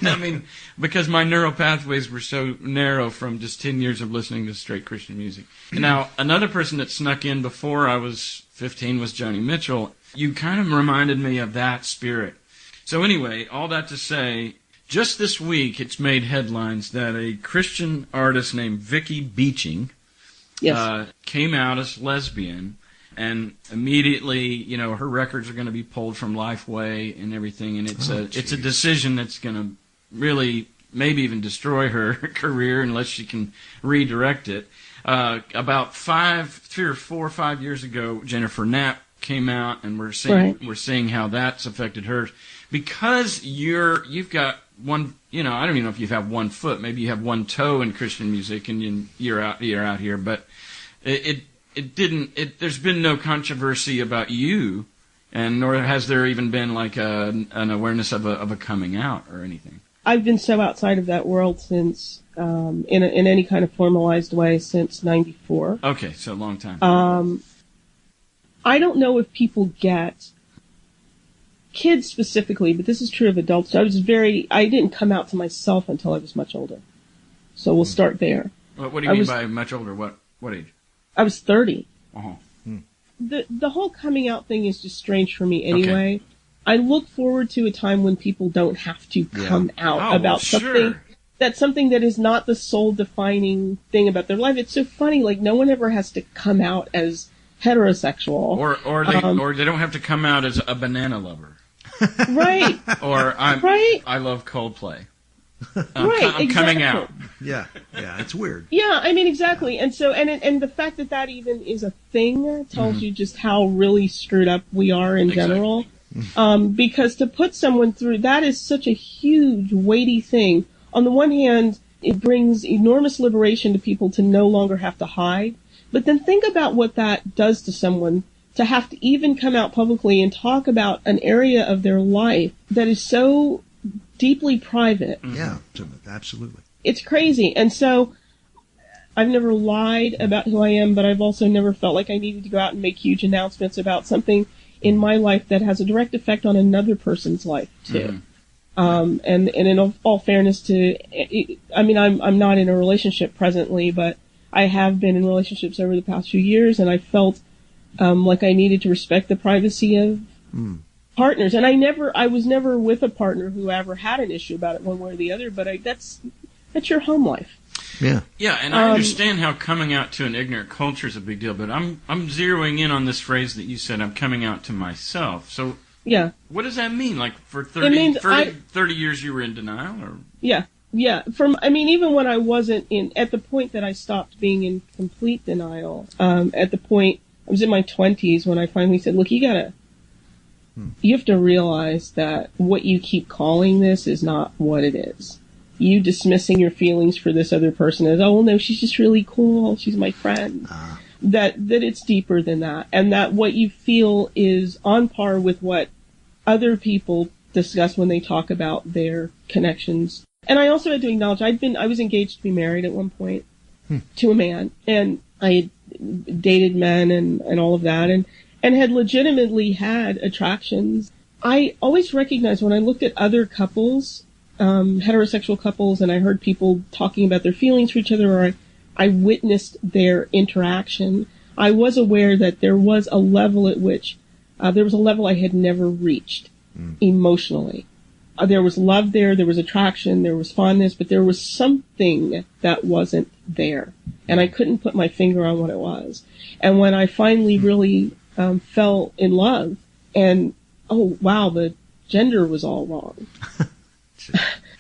I mean, because my neural pathways were so narrow from just 10 years of listening to straight Christian music. Now, another person that snuck in before I was 15 was Joni Mitchell. You kind of reminded me of that spirit. So anyway, all that to say, just this week it's made headlines that a Christian artist named Vicki Beeching came out as lesbian, and immediately, her records are going to be pulled from Lifeway and everything, and it's a decision that's going to really maybe even destroy her career unless she can redirect it. About 3 or 4 or 5 years ago, Jennifer Knapp came out, and we're seeing how that's affected her, because you've got one. I don't even know if you have one foot. Maybe you have one toe in Christian music, and you're out here. But it didn't. There's been no controversy about you, and nor has there even been like an awareness of a coming out or anything. I've been so outside of that world since, in any kind of formalized way, since '94. Okay, so a long time. I don't know if people get, kids specifically, but this is true of adults. I didn't come out to myself until I was much older. So we'll start there. What do you mean by much older? What age? I was 30. Uh-huh. The whole coming out thing is just strange for me anyway. Okay. I look forward to a time when people don't have to come out about something. That's something that is not the sole defining thing about their life. It's so funny, like no one ever has to come out as heterosexual. Or they don't have to come out as a banana lover. Right. Or I love Coldplay. I'm coming out. Yeah, it's weird. Yeah, I mean, exactly. And so, and the fact that even is a thing tells you just how really screwed up we are in general. Because to put someone through, that is such a huge, weighty thing. On the one hand, it brings enormous liberation to people to no longer have to hide. But then think about what that does to someone to have to even come out publicly and talk about an area of their life that is so deeply private. Yeah, absolutely. It's crazy. And so I've never lied about who I am, but I've also never felt like I needed to go out and make huge announcements about something in my life that has a direct effect on another person's life too. And in all fairness I'm not in a relationship presently, but I have been in relationships over the past few years, and I felt like I needed to respect the privacy of partners. And I was never with a partner who ever had an issue about it one way or the other, but that's your home life. Yeah. Yeah, and I understand how coming out to an ignorant culture is a big deal, but I'm zeroing in on this phrase that you said, I'm coming out to myself. So yeah, what does that mean? Like for 30 years you were in denial? Or? Yeah. Yeah. Even when I wasn't at the point that I stopped being in complete denial, at the point I was in my 20s when I finally said, look, you have to realize that what you keep calling this is not what it is. You dismissing your feelings for this other person as, oh, well, no, she's just really cool. She's my friend. That it's deeper than that. And that what you feel is on par with what other people discuss when they talk about their connections. And I also had to acknowledge I was engaged to be married at one point to a man, and I had dated men and all of that, and had legitimately had attractions. I always recognized when I looked at other couples, heterosexual couples, and I heard people talking about their feelings for each other, or I witnessed their interaction, I was aware that there was a level at which there was a level I had never reached emotionally. There was love there was attraction, there was fondness, but there was something that wasn't there. And I couldn't put my finger on what it was. And when I finally really fell in love, and, oh, wow, the gender was all wrong.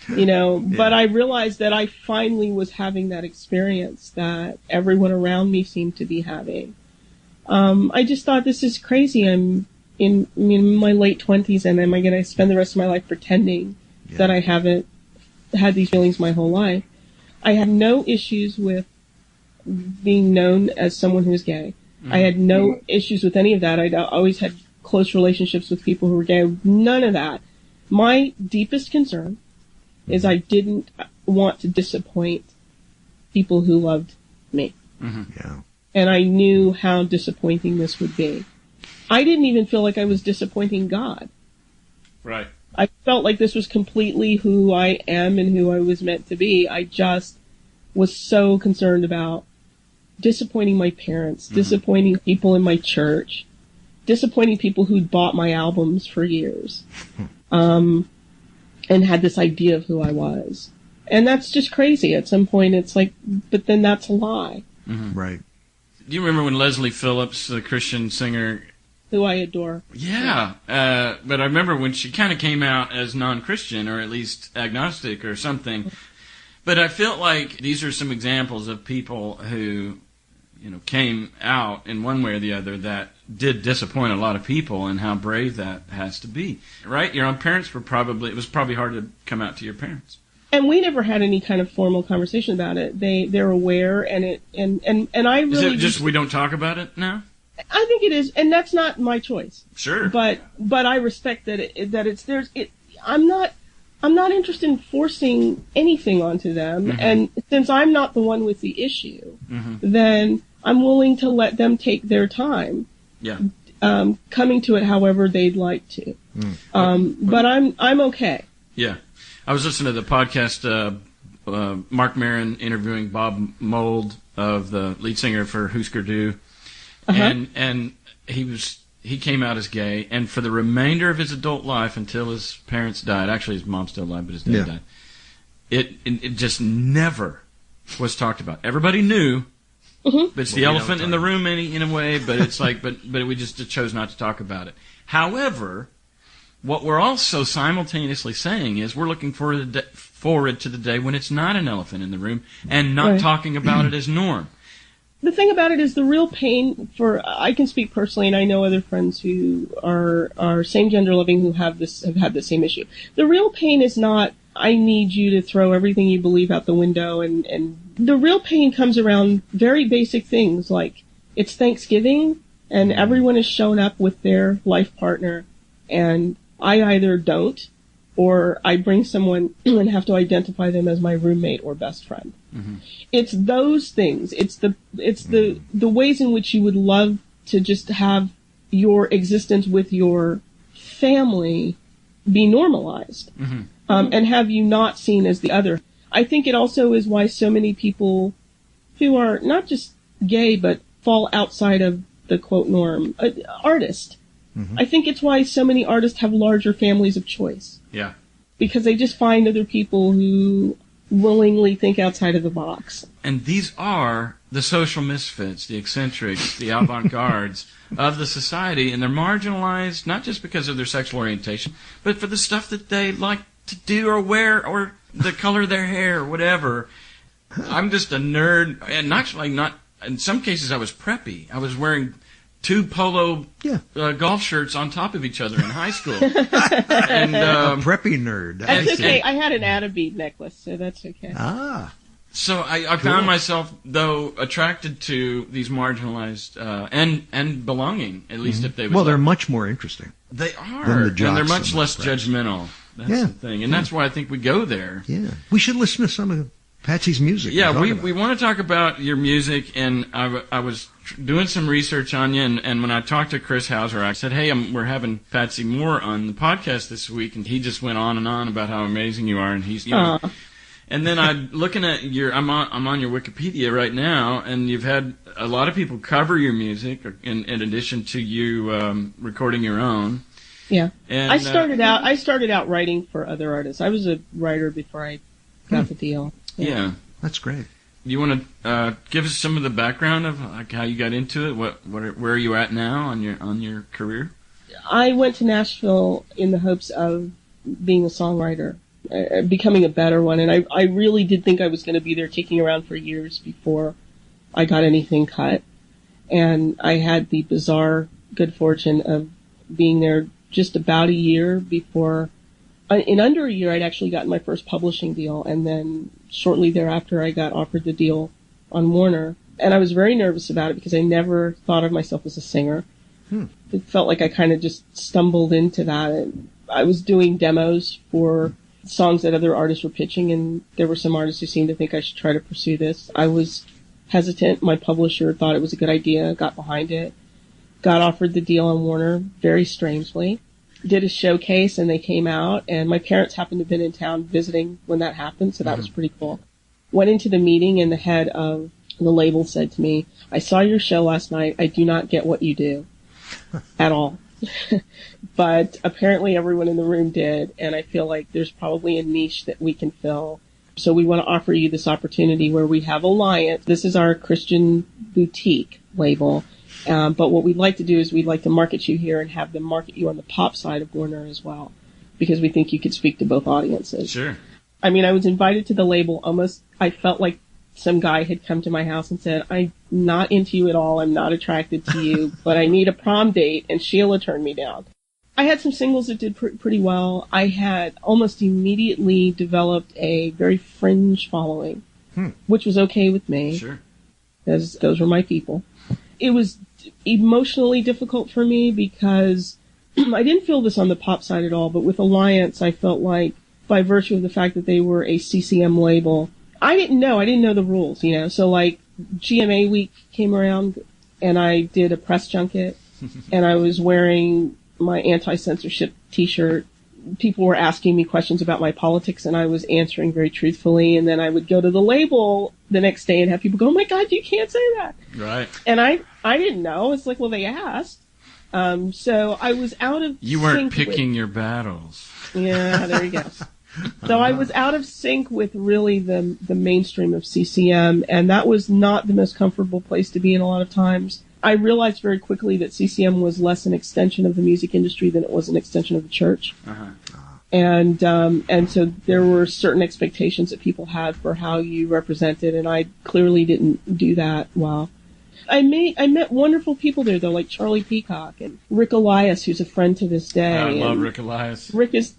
But I realized that I finally was having that experience that everyone around me seemed to be having. I just thought, this is crazy. I'm in my late 20s, and am I going to spend the rest of my life pretending that I haven't had these feelings my whole life? I have no issues with being known as someone who's gay. I had no issues with any of that. I always had close relationships with people who were gay. None of that. My deepest concern is I didn't want to disappoint people who loved me. Yeah. And I knew how disappointing this would be. I didn't even feel like I was disappointing God. Right. I felt like this was completely who I am and who I was meant to be. I just was so concerned about disappointing my parents, disappointing people in my church, disappointing people who'd bought my albums for years, and had this idea of who I was. And that's just crazy. At some point, it's like, but then that's a lie. Right. Do you remember when Leslie Phillips, the Christian singer, who I adore? Yeah. But I remember when she kind of came out as non-Christian, or at least agnostic or something. But I felt like these are some examples of people who, came out in one way or the other that did disappoint a lot of people, and how brave that has to be. Right? Your own parents it was probably hard to come out to your parents. And we never had any kind of formal conversation about it. They're aware, and I really... Is it just we don't talk about it now? I think it is, and that's not my choice. Sure. But I respect that it's theirs. I'm not interested in forcing anything onto them, Mm-hmm. and since I'm not the one with the issue, then I'm willing to let them take their time. Yeah. Coming to it however they'd like to. But I'm okay. Yeah. I was listening to the podcast, Mark Maron interviewing Bob Mould of the lead singer for Husker Du. And he came out as gay, and for the remainder of his adult life until his parents died, actually his mom's still alive, but his dad died, it just never was talked about. Everybody knew, but it's the elephant in the room in a way, but it's like, but we just chose not to talk about it. However, what we're also simultaneously saying is we're looking forward to the day when it's not an elephant in the room and not talking about it as norm. The thing about it is the real pain I can speak personally, and I know other friends who are same-gender loving who have had the same issue. The real pain is not, I need you to throw everything you believe out the window, and the real pain comes around very basic things like it's Thanksgiving and everyone has shown up with their life partner, and I either don't, or I bring someone and have to identify them as my roommate or best friend. It's those things. It's the ways in which you would love to just have your existence with your family be normalized, and have you not seen as the other. I think it also is why so many people who are not just gay but fall outside of the quote norm, artists. I think it's why so many artists have larger families of choice. Yeah. Because they just find other people who willingly think outside of the box. And these are the social misfits, the eccentrics, the avant-gardes of the society, and they're marginalized not just because of their sexual orientation, but for the stuff that they like to do or wear or the color of their hair or whatever. I'm just a nerd, and actually not. In some cases, I was preppy. I was wearing 2 polo golf shirts on top of each other in high school. And a preppy nerd. That's okay. I had an Atta-bead necklace, so that's okay. So I found myself, though, attracted to these marginalized and belonging, at least if they would. Well, they're much more interesting. They are. Than the jocks and they're much and less the preps. judgmental. That's the thing. And that's why I think we go there. Yeah. We should listen to some of Patsy's music. Yeah, we want to talk about your music, and I was doing some research on you, and when I talked to Chris Hauser, I said, hey, we're having Patsy Moore on the podcast this week, and he just went on and on about how amazing you are, and he's, you know, and then I'm looking at I'm on your Wikipedia right now, and you've had a lot of people cover your music in addition to you recording your own. Yeah, and I started out writing for other artists. I was a writer before I got the deal. Yeah, that's great. You want to give us some of the background of like how you got into it? Where are you at now on your career? I went to Nashville in the hopes of being a songwriter, becoming a better one, and I really did think I was going to be there kicking around for years before I got anything cut. And I had the bizarre good fortune of being there just about a year before. In under a year, I'd actually gotten my first publishing deal, and then shortly thereafter, I got offered the deal on Warner. And I was very nervous about it because I never thought of myself as a singer. It felt like I kind of just stumbled into that. And I was doing demos for songs that other artists were pitching, and there were some artists who seemed to think I should try to pursue this. I was hesitant. My publisher thought it was a good idea, got behind it, got offered the deal on Warner very strangely. Did a showcase, and they came out, and my parents happened to have been in town visiting when that happened, so that was pretty cool. Went into the meeting, and the head of the label said to me, I saw your show last night. I do not get what you do at all. But apparently everyone in the room did, and I feel like there's probably a niche that we can fill. So we want to offer you this opportunity where we have Alliance. This is our Christian boutique label. But what we'd like to do is we'd like to market you here and have them market you on the pop side of Warner as well, because we think you could speak to both audiences. Sure. I mean, I was invited to the label almost, I felt like some guy had come to my house and said, I'm not into you at all, I'm not attracted to you, but I need a prom date, and Sheila turned me down. I had some singles that did pretty well. I had almost immediately developed a very fringe following, which was okay with me. Sure. Because those were my people. It was emotionally difficult for me because I didn't feel this on the pop side at all, but with Alliance, I felt like by virtue of the fact that they were a CCM label, I didn't know the rules, you know. So like GMA week came around and I did a press junket and I was wearing my anti-censorship t-shirt. People were asking me questions about my politics and I was answering very truthfully. And then I would go to the label the next day and have people go, "Oh my God, you can't say that." Right. And I didn't know. It's like, well, they asked. So I was out of You weren't sync picking your battles. Yeah, there you go. So I was out of sync with really the mainstream of CCM, and that was not the most comfortable place to be in a lot of times. I realized very quickly that CCM was less an extension of the music industry than it was an extension of the church. And so there were certain expectations that people had for how you represented, and I clearly didn't do that well. I met wonderful people there, though, like Charlie Peacock and Rick Elias, who's a friend to this day. I love Rick Elias.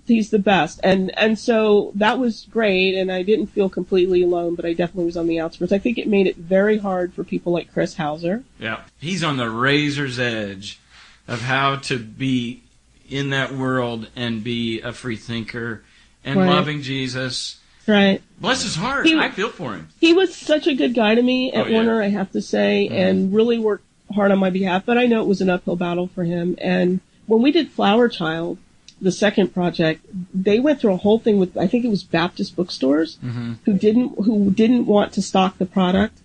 He's the best. And so that was great, and I didn't feel completely alone, but I definitely was on the outskirts. I think it made it very hard for people like Chris Hauser. Yeah. He's on the razor's edge of how to be in that world and be a free thinker and loving Jesus. Right. Bless his heart. I feel for him. He was such a good guy to me at Warner, I have to say, and really worked hard on my behalf, but I know it was an uphill battle for him. And when we did Flower Child, the second project, they went through a whole thing with, I think it was Baptist bookstores, who didn't want to stock the product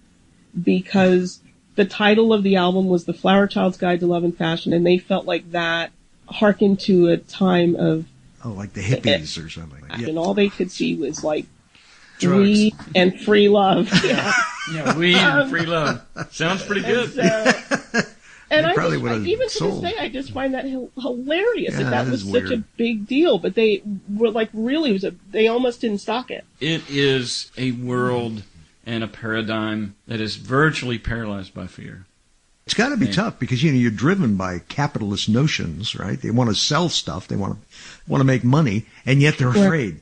because the title of the album was The Flower Child's Guide to Love and Fashion, and they felt like that harkened to a time of like the hippies or something. Yeah. And all they could see was like drugs. Weed and free love. Yeah, weed and free love. Sounds pretty good. And I probably even to this day, I just find that hilarious that was such a big deal. But they were like, really, they almost didn't stock it. It is a world and a paradigm that is virtually paralyzed by fear. It's got to be tough because you're driven by capitalist notions, right? They want to sell stuff, they want to make money, and yet they're afraid.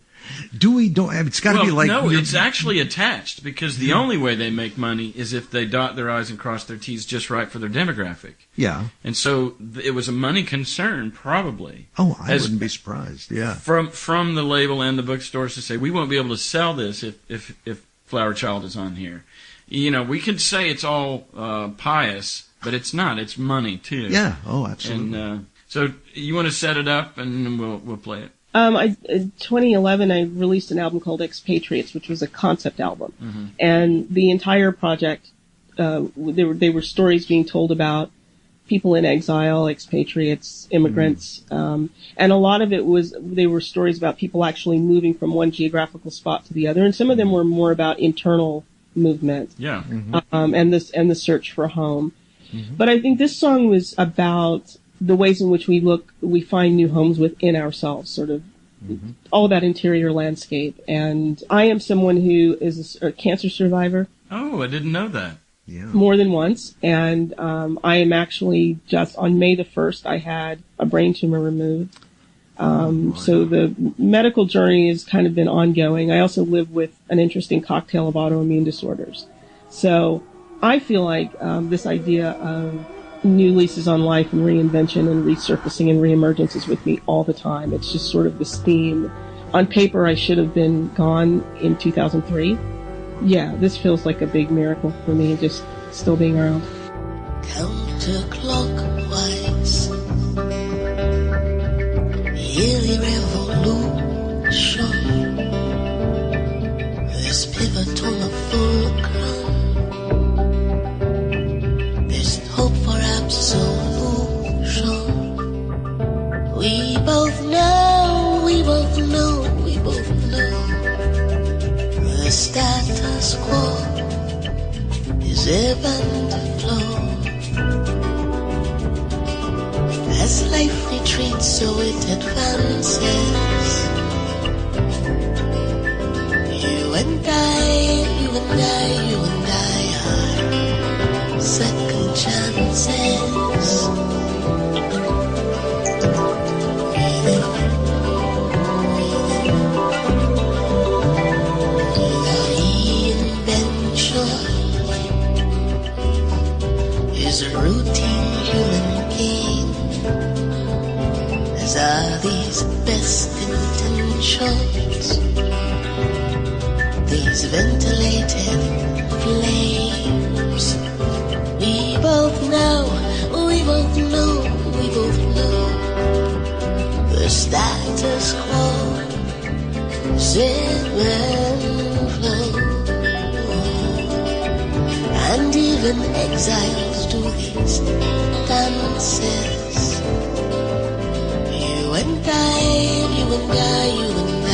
It's got to be like no, it's actually attached because the only way they make money is if they dot their I's and cross their T's just right for their demographic. Yeah, and so it was a money concern, probably. Oh, I wouldn't be surprised. Yeah, from the label and the bookstores to say we won't be able to sell this if Flower Child is on here. You know, we could say it's all pious. But it's not. It's money, too. Yeah. Oh, absolutely. And so you want to set it up, and we'll play it. In 2011, I released an album called Expatriates, which was a concept album. And the entire project, they were stories being told about people in exile, expatriates, immigrants. And a lot of it they were stories about people actually moving from one geographical spot to the other. And some of them were more about internal movement. Yeah. And the search for home. But I think this song was about the ways in which we find new homes within ourselves, sort of all about interior landscape. And I am someone who is a cancer survivor. Oh, I didn't know that. Yeah. More than once. And I am actually just on May the 1st, I had a brain tumor removed. So the medical journey has kind of been ongoing. I also live with an interesting cocktail of autoimmune disorders. So I feel like this idea of new leases on life and reinvention and resurfacing and reemergence is with me all the time. It's just sort of this theme. On paper, I should have been gone in 2003. Yeah, this feels like a big miracle for me, just still being around. Counterclockwise, yearly revolution. This pivot on the fulcrum. Hope for absolution. We both know the status quo is ebb and flow. As life retreats, so it advances. You and I are second chances. ventilated flames. We both know, we both know, we both know the status quo is ebb and flow. And even exiles do these dances. You and I, you and I, you and I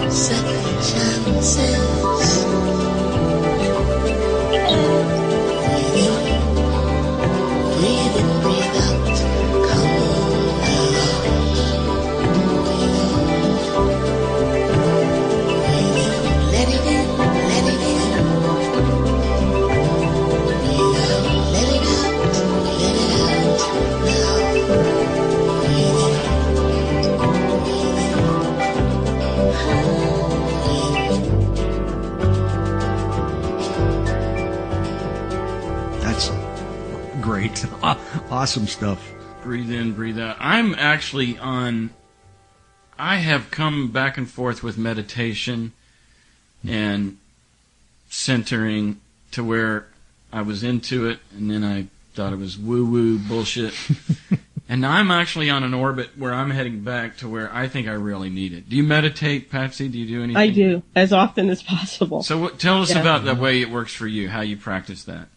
are second chances. Breathe in, breathe out, come on out. Breathe in, let it in, let it in. Breathe out, let it out now. Breathe in, That's great. Awesome stuff. Breathe in, breathe out. I'm actually I have come back and forth with meditation and centering to where I was into it, and then I thought it was woo-woo bullshit. And now I'm actually on an orbit where I'm heading back to where I think I really need it. Do you meditate, Patsy? Do you do anything? I do, as often as possible. So tell us about the way it works for you, how you practice that.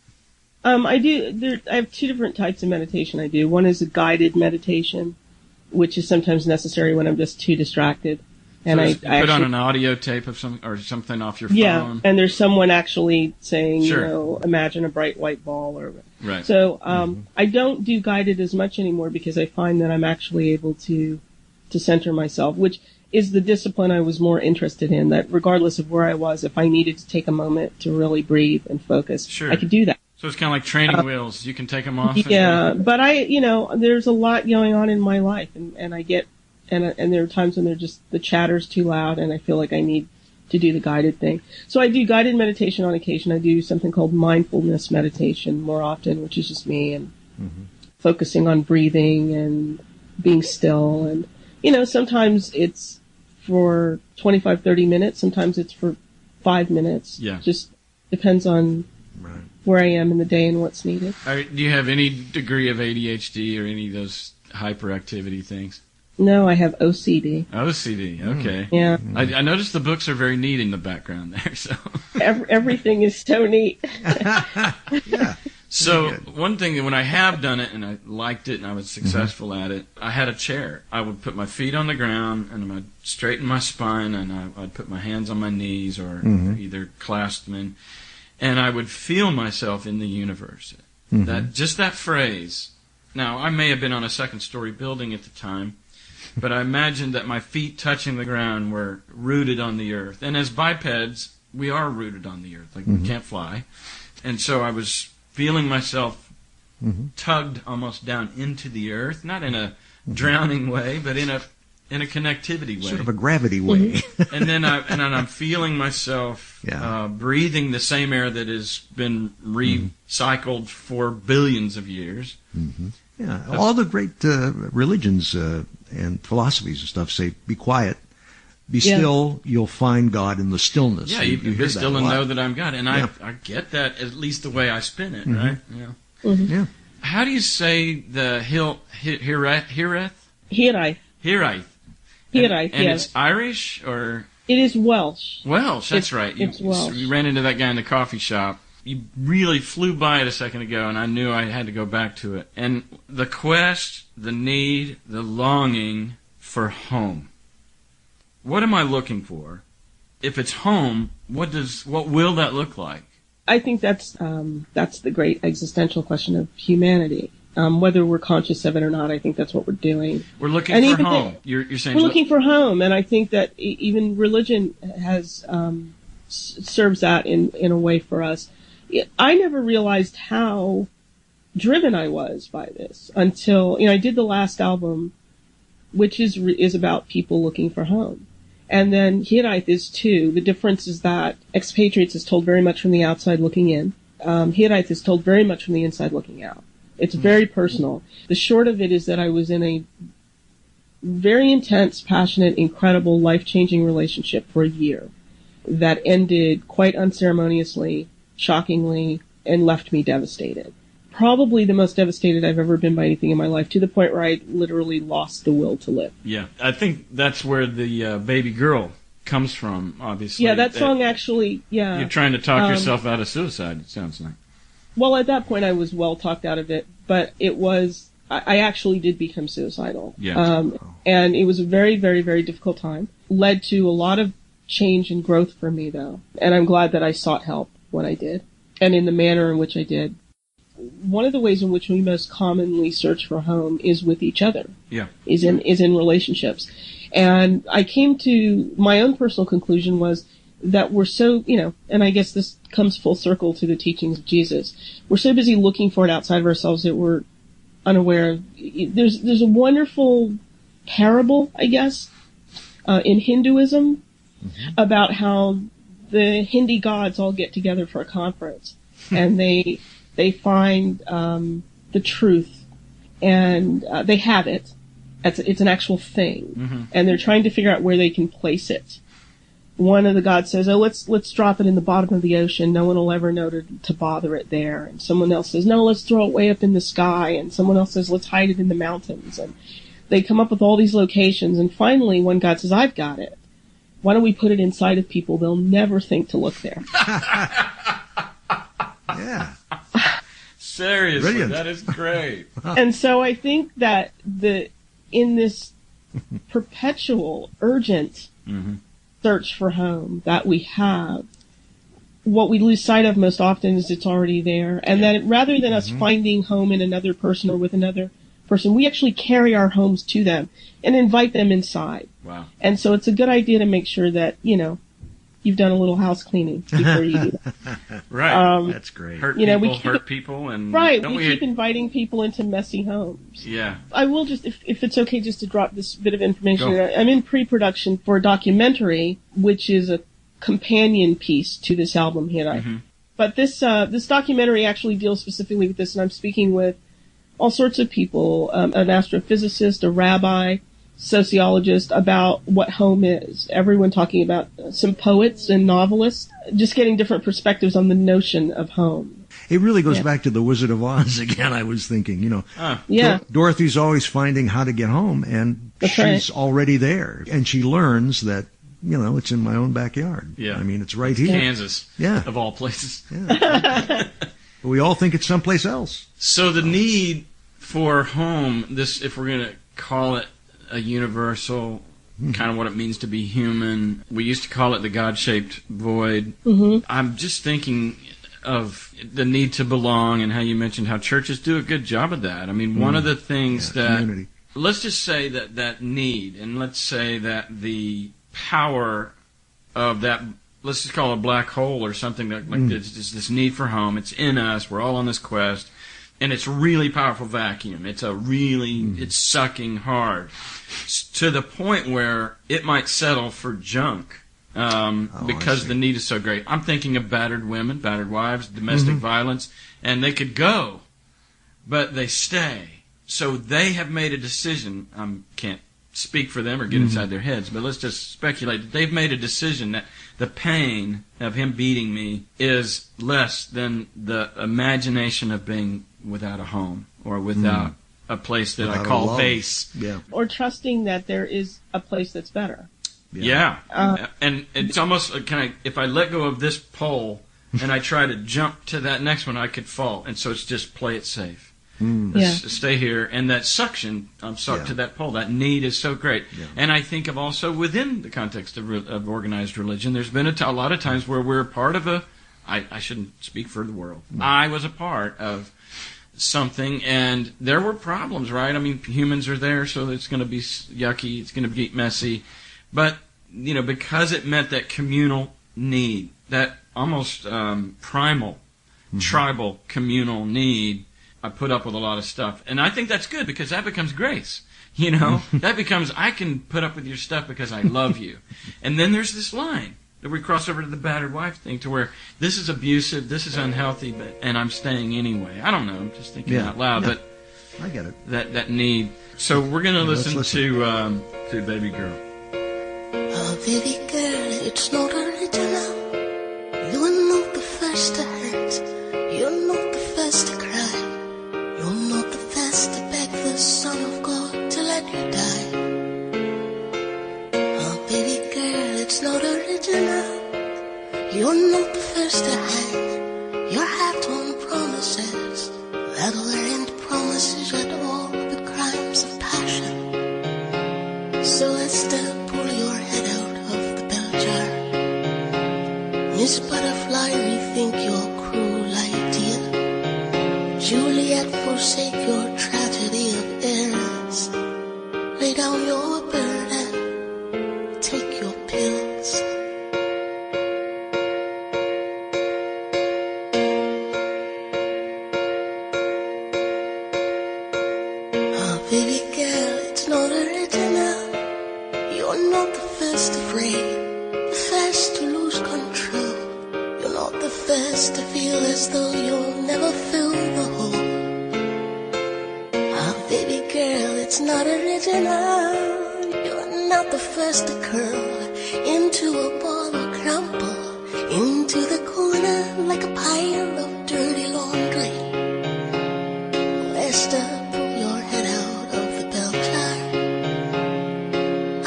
I do. I have two different types of meditation I do. One is a guided meditation, which is sometimes necessary when I'm just too distracted. And so I put actually, on an audio tape of something off your phone. Yeah, and there's someone actually saying, Sure. imagine a bright white ball or. Right. So I don't do guided as much anymore because I find that I'm actually able to center myself, which is the discipline I was more interested in. That regardless of where I was, if I needed to take a moment to really breathe and focus, Sure. I could do that. So it's kind of like training wheels. You can take them off. Yeah, but there's a lot going on in my life, and I get, and there are times when the chatter's too loud, and I feel like I need to do the guided thing. So I do guided meditation on occasion. I do something called mindfulness meditation more often, which is just me and focusing on breathing and being still. And, sometimes it's for 25, 30 minutes. Sometimes it's for 5 minutes. Yeah. Just depends on where I am in the day and what's needed. Do you have any degree of ADHD or any of those hyperactivity things? No, I have OCD. OCD, okay. Yeah. I noticed the books are very neat in the background there. So Everything is so neat. Yeah. So one thing, when I have done it and I liked it and I was successful at it, I had a chair. I would put my feet on the ground and I'd straighten my spine and I'd put my hands on my knees or either clasp them, and I would feel myself in the universe. That phrase. Now, I may have been on a second-story building at the time, but I imagined that my feet touching the ground were rooted on the earth. And as bipeds, we are rooted on the earth. Like, we can't fly. And so I was feeling myself tugged almost down into the earth, not in a drowning way, but in a connectivity way. Sort of a gravity way. And then I'm feeling myself breathing the same air that has been recycled for billions of years. Yeah, all the great religions and philosophies and stuff say, be quiet, be still, you'll find God in the stillness. Yeah, you be still and know that I'm God. And I get that, at least the way I spin it, right? Yeah. Yeah. How do you say the Hireth? Hirith. And Yes. it's Irish or? It is Welsh. Welsh, that's right. It's Welsh. You ran into that guy in the coffee shop. You really flew by it a second ago, and I knew I had to go back to it. And the quest, the need, the longing for home. What am I looking for? If it's home, what will that look like? I think that's the great existential question of humanity. Whether we're conscious of it or not, I think that's what we're doing. We're looking for home. You're saying we're looking for home, and I think that even religion has serves that in a way for us. I never realized how driven I was by this until I did the last album, which is about people looking for home, and then Hirith is too. The difference is that Expatriates is told very much from the outside looking in. Hirith is told very much from the inside looking out. It's very personal. The short of it is that I was in a very intense, passionate, incredible, life-changing relationship for a year. that ended quite unceremoniously, shockingly, and left me devastated. Probably the most devastated I've ever been by anything in my life, to the point where I literally lost the will to live. Yeah, I think that's where the baby girl comes from, obviously. Yeah, that song actually, yeah. You're trying to talk yourself out of suicide, it sounds like. Well, at that point I was well talked out of it, but it was, I actually did become suicidal. Yeah. And it was a very, very, very difficult time. Led to a lot of change and growth for me, though. And I'm glad that I sought help when I did, and in the manner in which I did. One of the ways in which we most commonly search for home is with each other. Yeah. Is in relationships. And I came to my own personal conclusion was that we're so, and I guess this comes full circle to the teachings of Jesus. We're so busy looking for it outside of ourselves that we're unaware of. There's a wonderful parable, I guess, in Hinduism about how the Hindi gods all get together for a conference and they find the truth, and they have it. It's an actual thing, and they're trying to figure out where they can place it. One of the gods says, "Oh, let's drop it in the bottom of the ocean. No one will ever know to bother it there." And someone else says, "No, let's throw it way up in the sky." And someone else says, "Let's hide it in the mountains." And they come up with all these locations, and finally, one god says, "I've got it. Why don't we put it inside of people? They'll never think to look there." Yeah. Seriously, Brilliant. That is great. And so I think that in this perpetual, urgent search for home that we have, what we lose sight of most often is it's already there. And that rather than us finding home in another person or with another person, we actually carry our homes to them and invite them inside. Wow. And so it's a good idea to make sure that, you've done a little house cleaning before you do that. Right. That's great. Hurt people, and right. We keep inviting people into messy homes. Yeah. I will just, if it's okay, just to drop this bit of information. Go. I'm in pre-production for a documentary, which is a companion piece to this album here. But this documentary actually deals specifically with this, and I'm speaking with all sorts of people, an astrophysicist, a rabbi, sociologist, about what home is. Everyone talking about some poets and novelists, just getting different perspectives on the notion of home. It really goes back to the Wizard of Oz again. I was thinking, Dorothy's always finding how to get home, and she's already there. And she learns that, it's in my own backyard. Yeah. I mean, it's right here. Kansas. Yeah. Of all places. Yeah. But we all think it's someplace else. So the need for home, if we're going to call it a universal, kind of what it means to be human. We used to call it the God-shaped void. I'm just thinking of the need to belong, and how you mentioned how churches do a good job of that. I mean, one of the things community. Let's just say that need, and let's say that the power of that, let's just call it a black hole or something like this need for home. It's in us. We're all on this quest. And it's a really powerful vacuum. It's it's sucking hard to the point where it might settle for junk because the need is so great. I'm thinking of battered women, battered wives, domestic violence, and they could go, but they stay. So they have made a decision. I can't speak for them or get inside their heads, but let's just speculate that they've made a decision that the pain of him beating me is less than the imagination of being without a home or without a place that I call base. Yeah. Or trusting that there is a place that's better. Yeah. And it's almost if I let go of this pole and I try to jump to that next one, I could fall. And so it's just play it safe. Stay here. And that suction, I'm stuck to that pole. That need is so great. Yeah. And I think of also within the context of organized religion, there's been a lot of times where we're part of I shouldn't speak for the world. I was a part of something, and there were problems, right? I mean, humans are there, so it's going to be yucky, it's going to be messy. But, because it met that communal need, that almost primal, tribal, communal need, I put up with a lot of stuff. And I think that's good, because that becomes grace. That becomes, I can put up with your stuff because I love you. And then there's this line that we cross over to the battered wife thing, to where this is abusive, this is unhealthy, and I'm staying anyway. I don't know, I'm just thinking out loud, but I get it. That need. So we're going to listen to Baby Girl. Oh, baby girl, it's not a little it's not original. You're not the first to hang your hat on promises that weren't promises at all, but crimes of passion. So Esther, pull your head out of the bell jar. Miss Butterfly, rethink your cruel idea. Juliet, forsake your tragedy of errors. Lay down your burden, take your pills. Oh, baby girl, it's not original. You're not the first afraid, the first to lose control. You're not the first to feel as though you'll never fill the hole. Oh, baby girl, it's not original. You're not the first to curl into a ball or crumple into the corner like a pile of dirty laundry. Esther, pull your head out of the bell jar.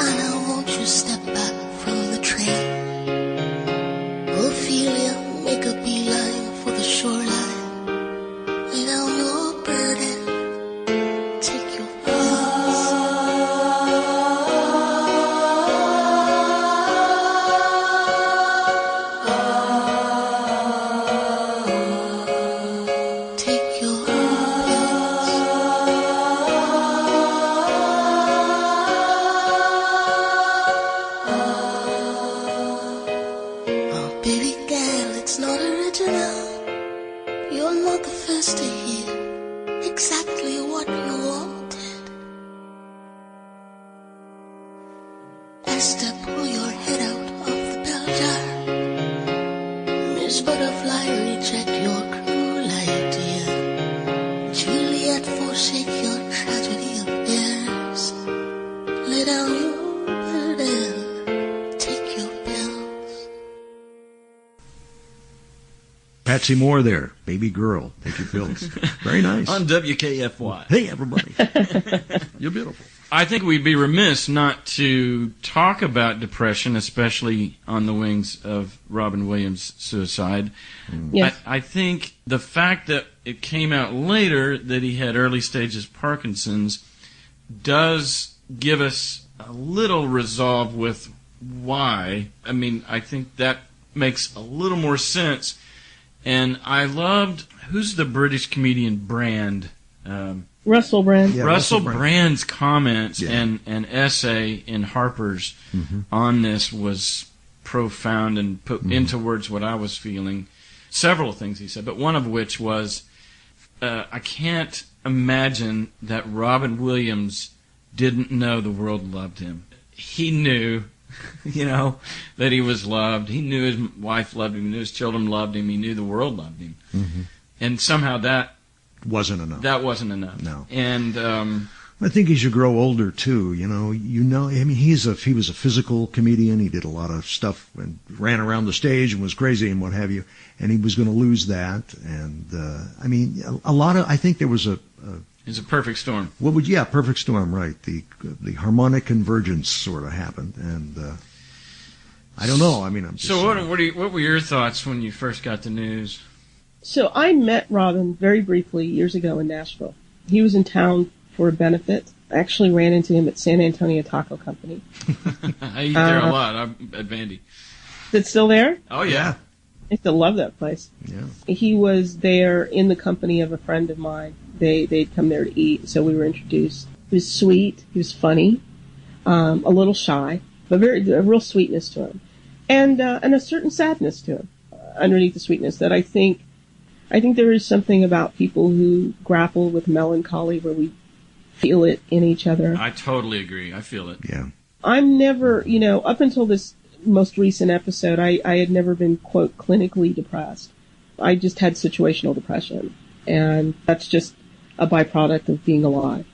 And I want you step back from the train. Ophelia, make a beeline for the shoreline. Lay down your burden, take your pills. Take your pills. Oh, baby girl, it's not original. You're not the first to hear exactly what you wanted. Esther, pull your head out of the bell jar. Miss Butterfly, reject your cruel idea. Juliet, forsake your tragedy of errors. Lay down your burden, take your pills. Patsy Moore there, baby girl, take your pills. Very nice. On WKFY. Hey, everybody. You're beautiful. I think we'd be remiss not to talk about depression, especially on the wings of Robin Williams' suicide. Yes. I think the fact that it came out later that he had early stages of Parkinson's does give us a little resolve with why. I mean, I think that makes a little more sense. And I loved, who's the British comedian Brand? Russell Brand. Yeah, Russell Russell Brand. Brand's comments Yeah. and an essay in Harper's on this was profound and put into words what I was feeling. Several things he said, but one of which was, I can't imagine that Robin Williams didn't know the world loved him. He knew, that he was loved. He knew his wife loved him. He knew his children loved him. He knew the world loved him. And somehow that Wasn't enough. wasn't enough. No. And I think as you grow older too, I mean, he was a physical comedian. He did a lot of stuff and ran around the stage and was crazy and what have you. And he was going to lose that. And, I mean, I think there was it's a perfect storm. perfect storm, right. The harmonic convergence sort of happened. And, I don't know. I mean, I'm just. So what were your thoughts when you first got the news? So I met Robin very briefly years ago in Nashville. He was in town for a benefit. I actually ran into him at San Antonio Taco Company. I eat there a lot. I'm at Vandy. Is it still there? Oh, yeah. I still love that place. Yeah. He was there in the company of a friend of mine. They'd come there to eat, so we were introduced. He was sweet. He was funny. A little shy, but a real sweetness to him. And a certain sadness to him underneath the sweetness that I think there is something about people who grapple with melancholy where we feel it in each other. I totally agree. I feel it. Yeah. I'm never, up until this most recent episode, I had never been, quote, clinically depressed. I just had situational depression. And that's just a byproduct of being alive.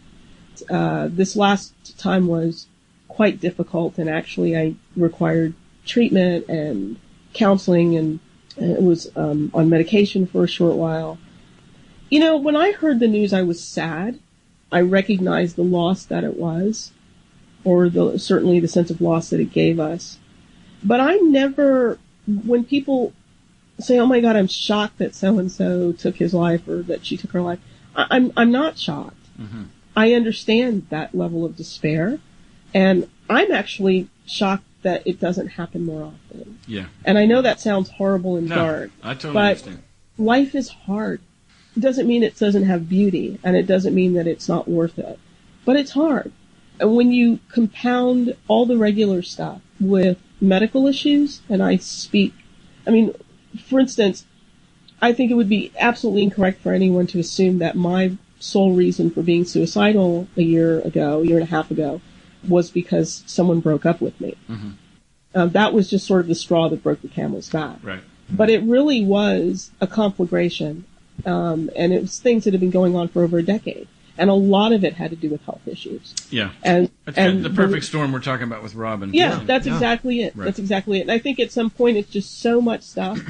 This last time was quite difficult, and actually I required treatment and counseling, and it was on medication for a short while. When I heard the news, I was sad. I recognized the loss that it was, or certainly the sense of loss that it gave us. But I never, when people say, oh my God, I'm shocked that so-and-so took his life or that she took her life, I'm not shocked. Mm-hmm. I understand that level of despair, and I'm actually shocked that it doesn't happen more often. Yeah. And I know that sounds horrible and dark. I totally understand. Life is hard. It doesn't mean it doesn't have beauty, and it doesn't mean that it's not worth it. But it's hard. And when you compound all the regular stuff with medical issues, and for instance, I think it would be absolutely incorrect for anyone to assume that my sole reason for being suicidal a year and a half ago, was because someone broke up with me. Mm-hmm. That was just sort of the straw that broke the camel's back. Right. But it really was a conflagration, and it was things that had been going on for over a decade. And a lot of it had to do with health issues. Yeah. And the perfect storm we're talking about with Robin. Yeah, that's exactly it. Right. That's exactly it. And I think at some point it's just so much stuff.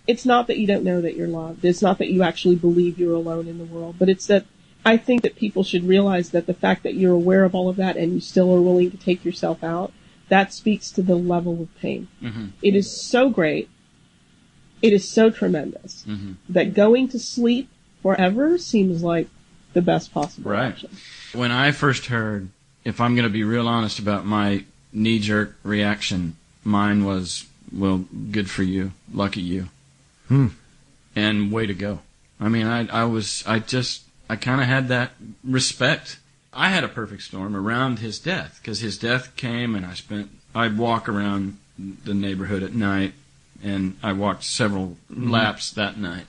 It's not that you don't know that you're loved. It's not that you actually believe you're alone in the world. But it's that I think that people should realize that the fact that you're aware of all of that and you still are willing to take yourself out, that speaks to the level of pain. Mm-hmm. It is so great. It is so tremendous that going to sleep forever seems like the best possible option. When I first heard, if I'm going to be real honest about my knee-jerk reaction, mine was, well, good for you, lucky you, and way to go. I mean, I kind of had that respect. I had a perfect storm around his death, because his death came, and I'd walk around the neighborhood at night, and I walked several laps that night.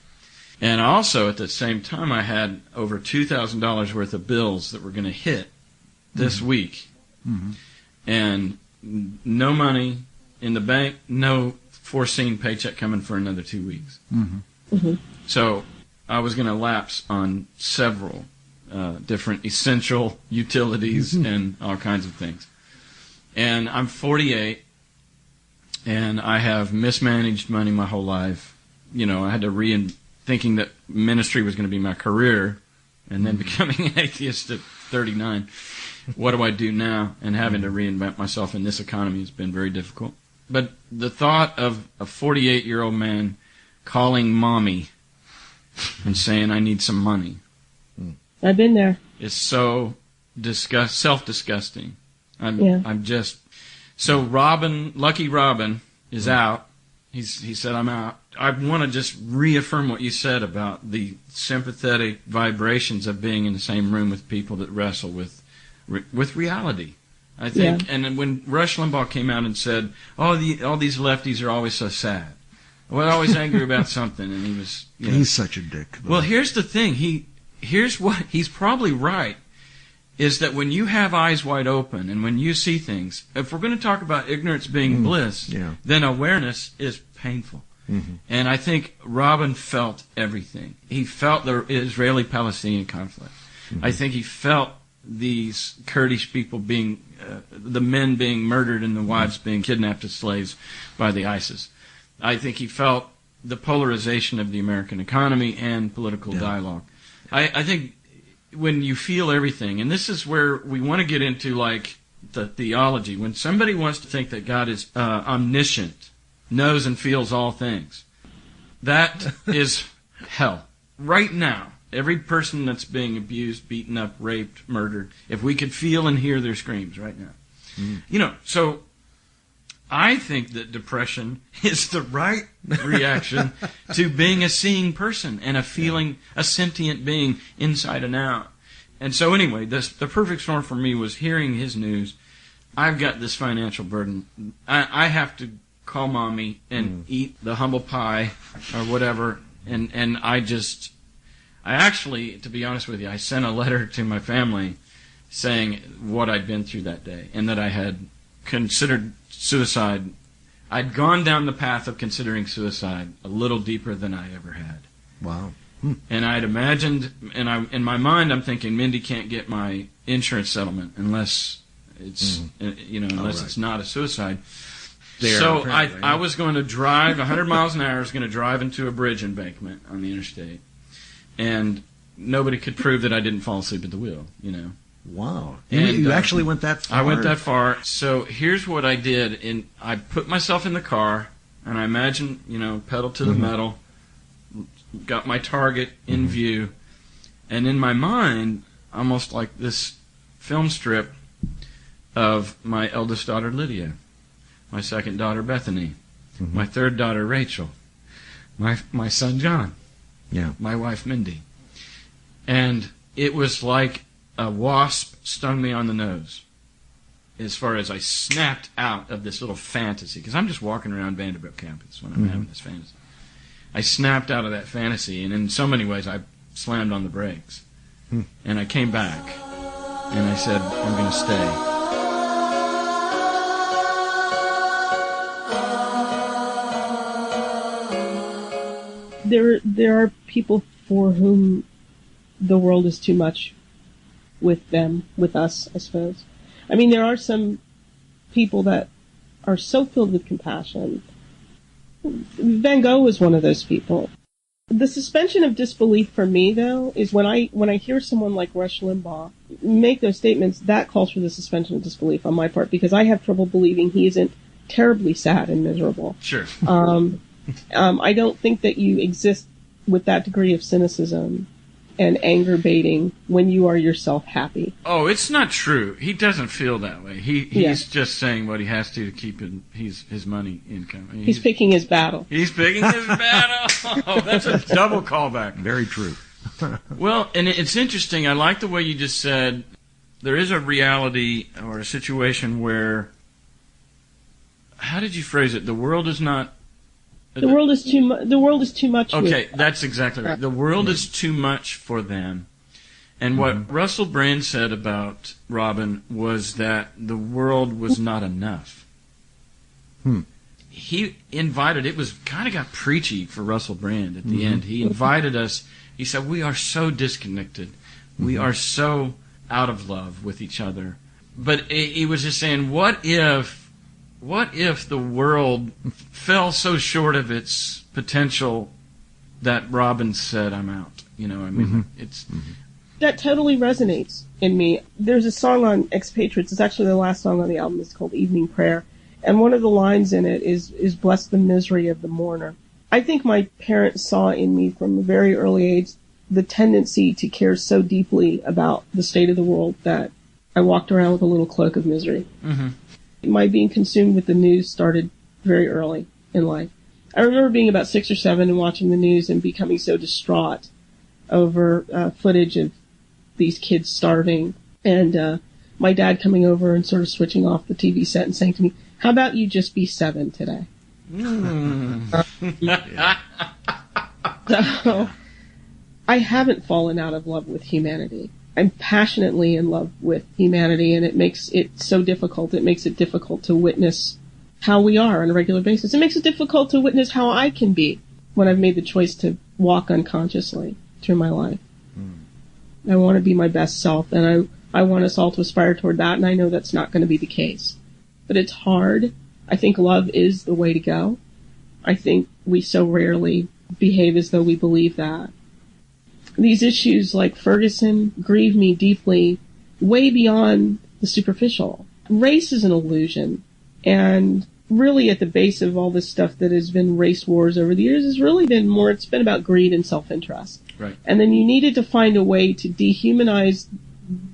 And also, at the same time, I had over $2,000 worth of bills that were going to hit this week. Mm-hmm. And no money in the bank, no foreseen paycheck coming for another 2 weeks. Mm-hmm. Mm-hmm. So I was going to lapse on several different essential utilities and all kinds of things. And I'm 48, and I have mismanaged money my whole life. You know, I had to thinking that ministry was going to be my career, and then becoming an atheist at 39. What do I do now? And having to reinvent myself in this economy has been very difficult. But the thought of a 48-year-old man calling mommy and saying, I need some money. I've been there. It's so self-disgusting. So Lucky Robin is out. He said, I'm out. I want to just reaffirm what you said about the sympathetic vibrations of being in the same room with people that wrestle with reality. I think, and when Rush Limbaugh came out and said, all these lefties are always so sad. We're always angry about something, and he was, he's such a dick. Though. Well, here's the thing. He's probably right, is that when you have eyes wide open and when you see things, if we're going to talk about ignorance being bliss, then awareness is painful. Mm-hmm. And I think Robin felt everything. He felt the Israeli-Palestinian conflict. Mm-hmm. I think he felt these Kurdish people being, the men being murdered and the wives being kidnapped as slaves by the ISIS. I think he felt the polarization of the American economy and political dialogue. I think when you feel everything, and this is where we want to get into like the theology, when somebody wants to think that God is omniscient, knows and feels all things, that is hell. Right now, every person that's being abused, beaten up, raped, murdered, if we could feel and hear their screams right now. So I think that depression is the right reaction to being a seeing person and a sentient being inside and out. And so anyway, the perfect storm for me was hearing his news. I've got this financial burden. I have to call mommy and eat the humble pie or whatever. And I actually, to be honest with you, I sent a letter to my family saying what I'd been through that day and that I had considered suicide. I'd gone down the path of considering suicide a little deeper than I ever had. Wow. And I'd imagined, and in my mind, I'm thinking Mindy can't get my insurance settlement unless it's, it's not a suicide. So I was going to drive 100 miles an hour. I was going to drive into a bridge embankment on the interstate, and nobody could prove that I didn't fall asleep at the wheel. Wow. And you actually went that far? I went that far. So here's what I did. I put myself in the car, and I imagined, pedal to the metal, got my target in view, and in my mind, almost like this film strip of my eldest daughter, Lydia, my second daughter, Bethany, my third daughter, Rachel, my son, John, my wife, Mindy. And it was like a wasp stung me on the nose as far as I snapped out of this little fantasy, because I'm just walking around Vanderbilt campus when I'm having this fantasy. I snapped out of that fantasy, and in so many ways I slammed on the brakes. And I came back, and I said, I'm going to stay. There are people for whom the world is too much with them, with us, I suppose. I mean, there are some people that are so filled with compassion. Van Gogh was one of those people. The suspension of disbelief for me, though, is when I hear someone like Rush Limbaugh make those statements, that calls for the suspension of disbelief on my part, because I have trouble believing he isn't terribly sad and miserable. Sure. I don't think that you exist with that degree of cynicism and anger baiting when you are yourself happy. Oh, it's not true. He doesn't feel that way. He's just saying what he has to keep his money income. He's picking his battle. He's picking his battle. Oh, that's a double callback. Very true. Well, and it's interesting. I like the way you just said there is a reality or a situation where, how did you phrase it? The world is not. The world is too much. Okay, that's exactly right. The world is too much for them. And what Russell Brand said about Robin was that the world was not enough. He invited, it was kind of got preachy for Russell Brand at the end. He invited us, he said, we are so disconnected. We are so out of love with each other. But he was just saying, what if the world fell so short of its potential that Robin said, I'm out? That totally resonates in me. There's a song on Expatriates. It's actually the last song on the album. It's called Evening Prayer. And one of the lines in it is bless the misery of the mourner. I think my parents saw in me from a very early age the tendency to care so deeply about the state of the world that I walked around with a little cloak of misery. My being consumed with the news started very early in life. I remember being about 6 or 7 and watching the news and becoming so distraught over footage of these kids starving, and my dad coming over and sort of switching off the TV set and saying to me, how about you just be 7 today? So I haven't fallen out of love with humanity. I'm passionately in love with humanity, and it makes it so difficult. It makes it difficult to witness how we are on a regular basis. It makes it difficult to witness how I can be when I've made the choice to walk unconsciously through my life. I want to be my best self, and I want us all to aspire toward that, and I know that's not going to be the case. But it's hard. I think love is the way to go. I think we so rarely behave as though we believe that. These issues like Ferguson grieve me deeply, way beyond the superficial. Race is an illusion, and really at the base of all this stuff that has been race wars over the years has really been it's been about greed and self-interest. Right. And then you needed to find a way to dehumanize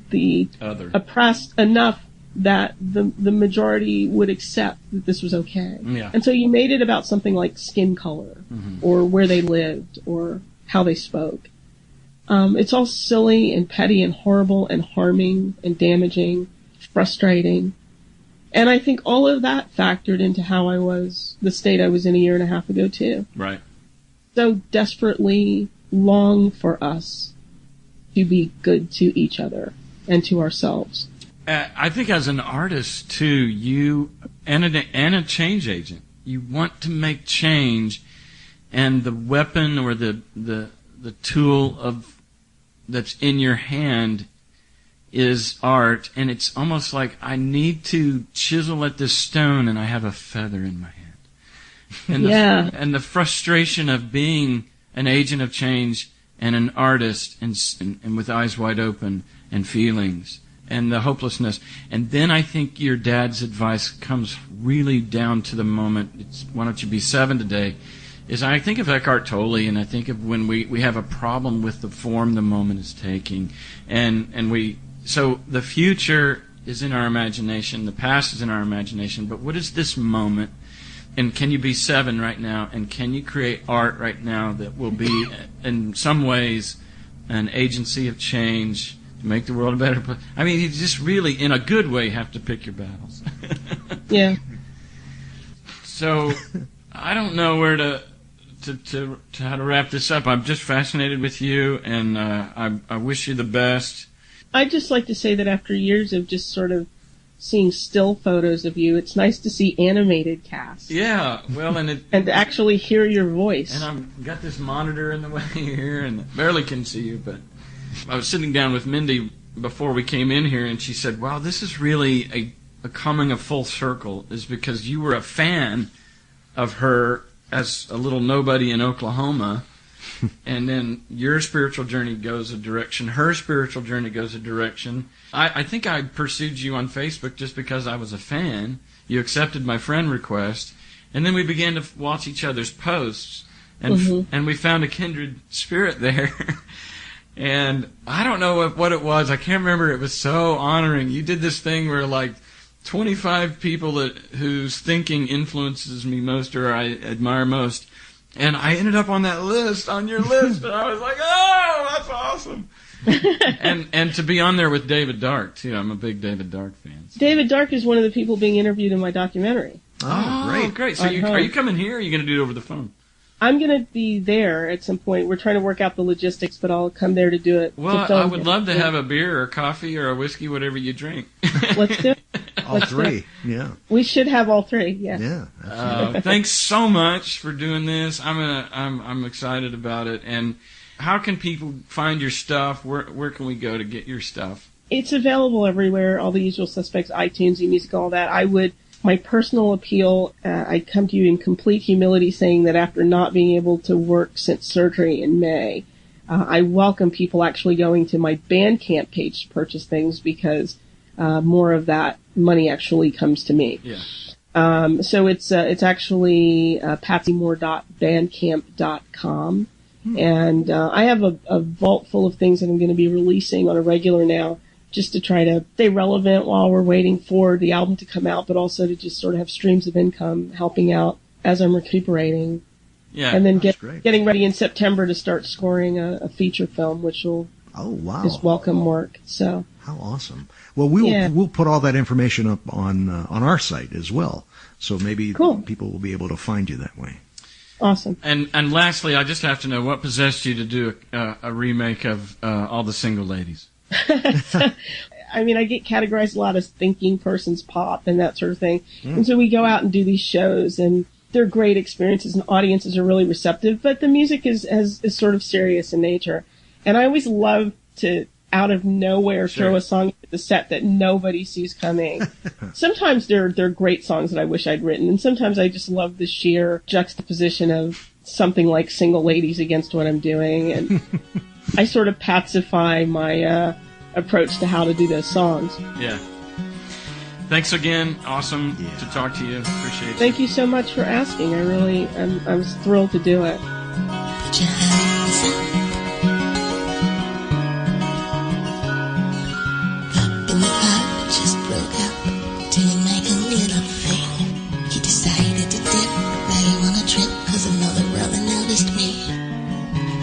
the other oppressed enough that the majority would accept that this was okay. Yeah. And so you made it about something like skin color, or where they lived, or how they spoke. It's all silly and petty and horrible and harming and damaging, frustrating. And I think all of that factored into how I was, the state I was in a year and a half ago too. Right. So desperately long for us to be good to each other and to ourselves. I think as an artist too, you and a change agent, you want to make change, and the weapon or the tool that's in your hand is art, and it's almost like I need to chisel at this stone and I have a feather in my hand. And and the frustration of being an agent of change and an artist and with eyes wide open and feelings and the hopelessness. And then I think your dad's advice comes really down to the moment. It's, why don't you be 7 today? Is I think of Eckhart Tolle, and I think of when we have a problem with the form the moment is taking. So the future is in our imagination, the past is in our imagination, but what is this moment? And can you be 7 right now? And can you create art right now that will be, in some ways, an agency of change to make the world a better place? I mean, you just really, in a good way, have to pick your battles. Yeah. So, I don't know where to how to wrap this up. I'm just fascinated with you, and I wish you the best. I'd just like to say that after years of just sort of seeing still photos of you, it's nice to see animated casts. Yeah, well, and to actually hear your voice. And I've got this monitor in the way here, and barely can see you, but I was sitting down with Mindy before we came in here, and she said, wow, this is really a coming of full circle, is because you were a fan of her as a little nobody in Oklahoma, and then your spiritual journey goes a direction, her spiritual journey goes a direction. I think I pursued you on Facebook just because I was a fan. You accepted my friend request, and then we began to watch each other's posts, and and we found a kindred spirit there. And I don't know what it was. I can't remember. It was so honoring. You did this thing where, like, 25 people whose thinking influences me most or I admire most. And I ended up on that list, on your list, and I was like, oh, that's awesome. and to be on there with David Dark, too. I'm a big David Dark fan. So. David Dark is one of the people being interviewed in my documentary. Oh, great. So are you coming here, or are you going to do it over the phone? I'm going to be there at some point. We're trying to work out the logistics, but I'll come there to do it. Well, I would love to have a beer or coffee or a whiskey, whatever you drink. Let's do it. All three, yeah. We should have all three, yes. Yeah. Thanks so much for doing this. I'm excited about it. And how can people find your stuff? Where can we go to get your stuff? It's available everywhere, all the usual suspects, iTunes, eMusic, all that. My personal appeal, I'd come to you in complete humility saying that after not being able to work since surgery in May, I welcome people actually going to my Bandcamp page to purchase things because more of that money actually comes to me. Yeah. So it's actually patsymore.bandcamp.com. And I have a vault full of things that I'm going to be releasing on a regular now, just to try to stay relevant while we're waiting for the album to come out, but also to just sort of have streams of income helping out as I'm recuperating. Yeah, and then getting ready in September to start scoring a feature film, which will is welcome work. So how awesome! Well, we'll put all that information up on our site as well, so maybe people will be able to find you that way. Awesome. And lastly, I just have to know what possessed you to do a remake of All the Single Ladies. I mean, I get categorized a lot as thinking person's pop and that sort of thing. And so we go out and do these shows, and they're great experiences, and audiences are really receptive, but the music is sort of serious in nature. And I always love to, out of nowhere, throw a song at the set that nobody sees coming. Sometimes they're great songs that I wish I'd written, and sometimes I just love the sheer juxtaposition of something like Single Ladies against what I'm doing, and I sort of pacify my approach to how to do those songs. Yeah. Thanks again. Awesome to talk to you. Appreciate it. Thank you so much for asking. I was thrilled to do it. Put your hands up. Up in the heart just broke up. Didn't make a little thing. He decided to dip. Now you wanna trip, cause another brother noticed me.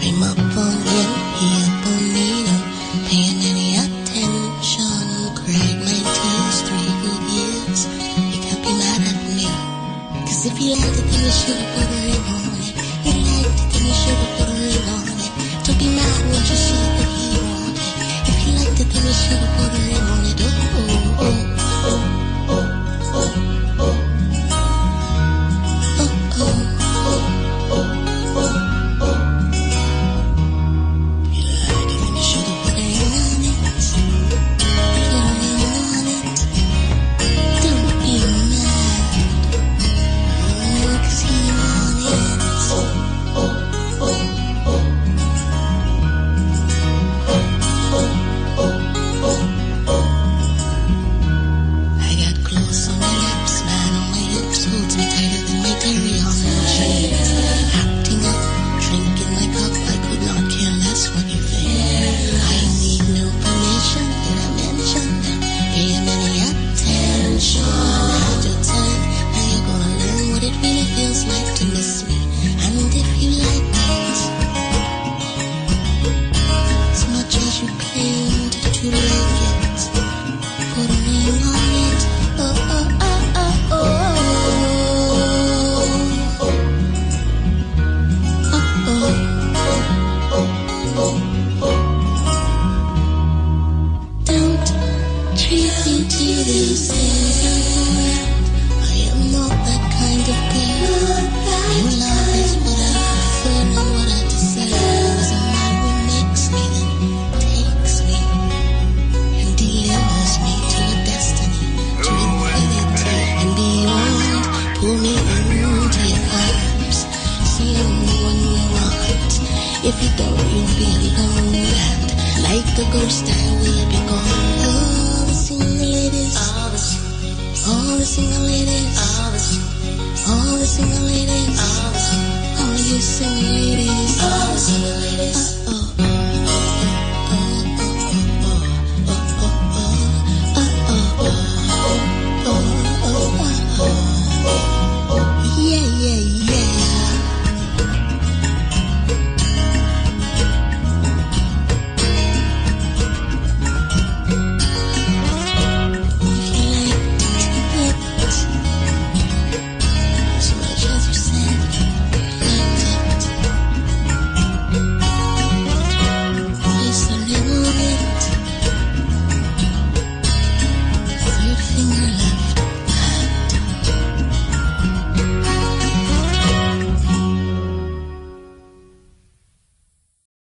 I'm up on him, he up on me, not paying any attention. Cried my tears 3 good years. You can't be mad at me. Cause if you liked it, then you should've put a ring on it. You liked it, then you should've put a ring on it. Don't be mad when you see what he wanted. If you liked it, then you should've put a ring on it. Oh, oh, oh, oh, oh, oh. If you go, you'll be alone. And like the ghost, I will be gone. All the single ladies, all the single ladies, all the single ladies, all you single ladies, all the single ladies.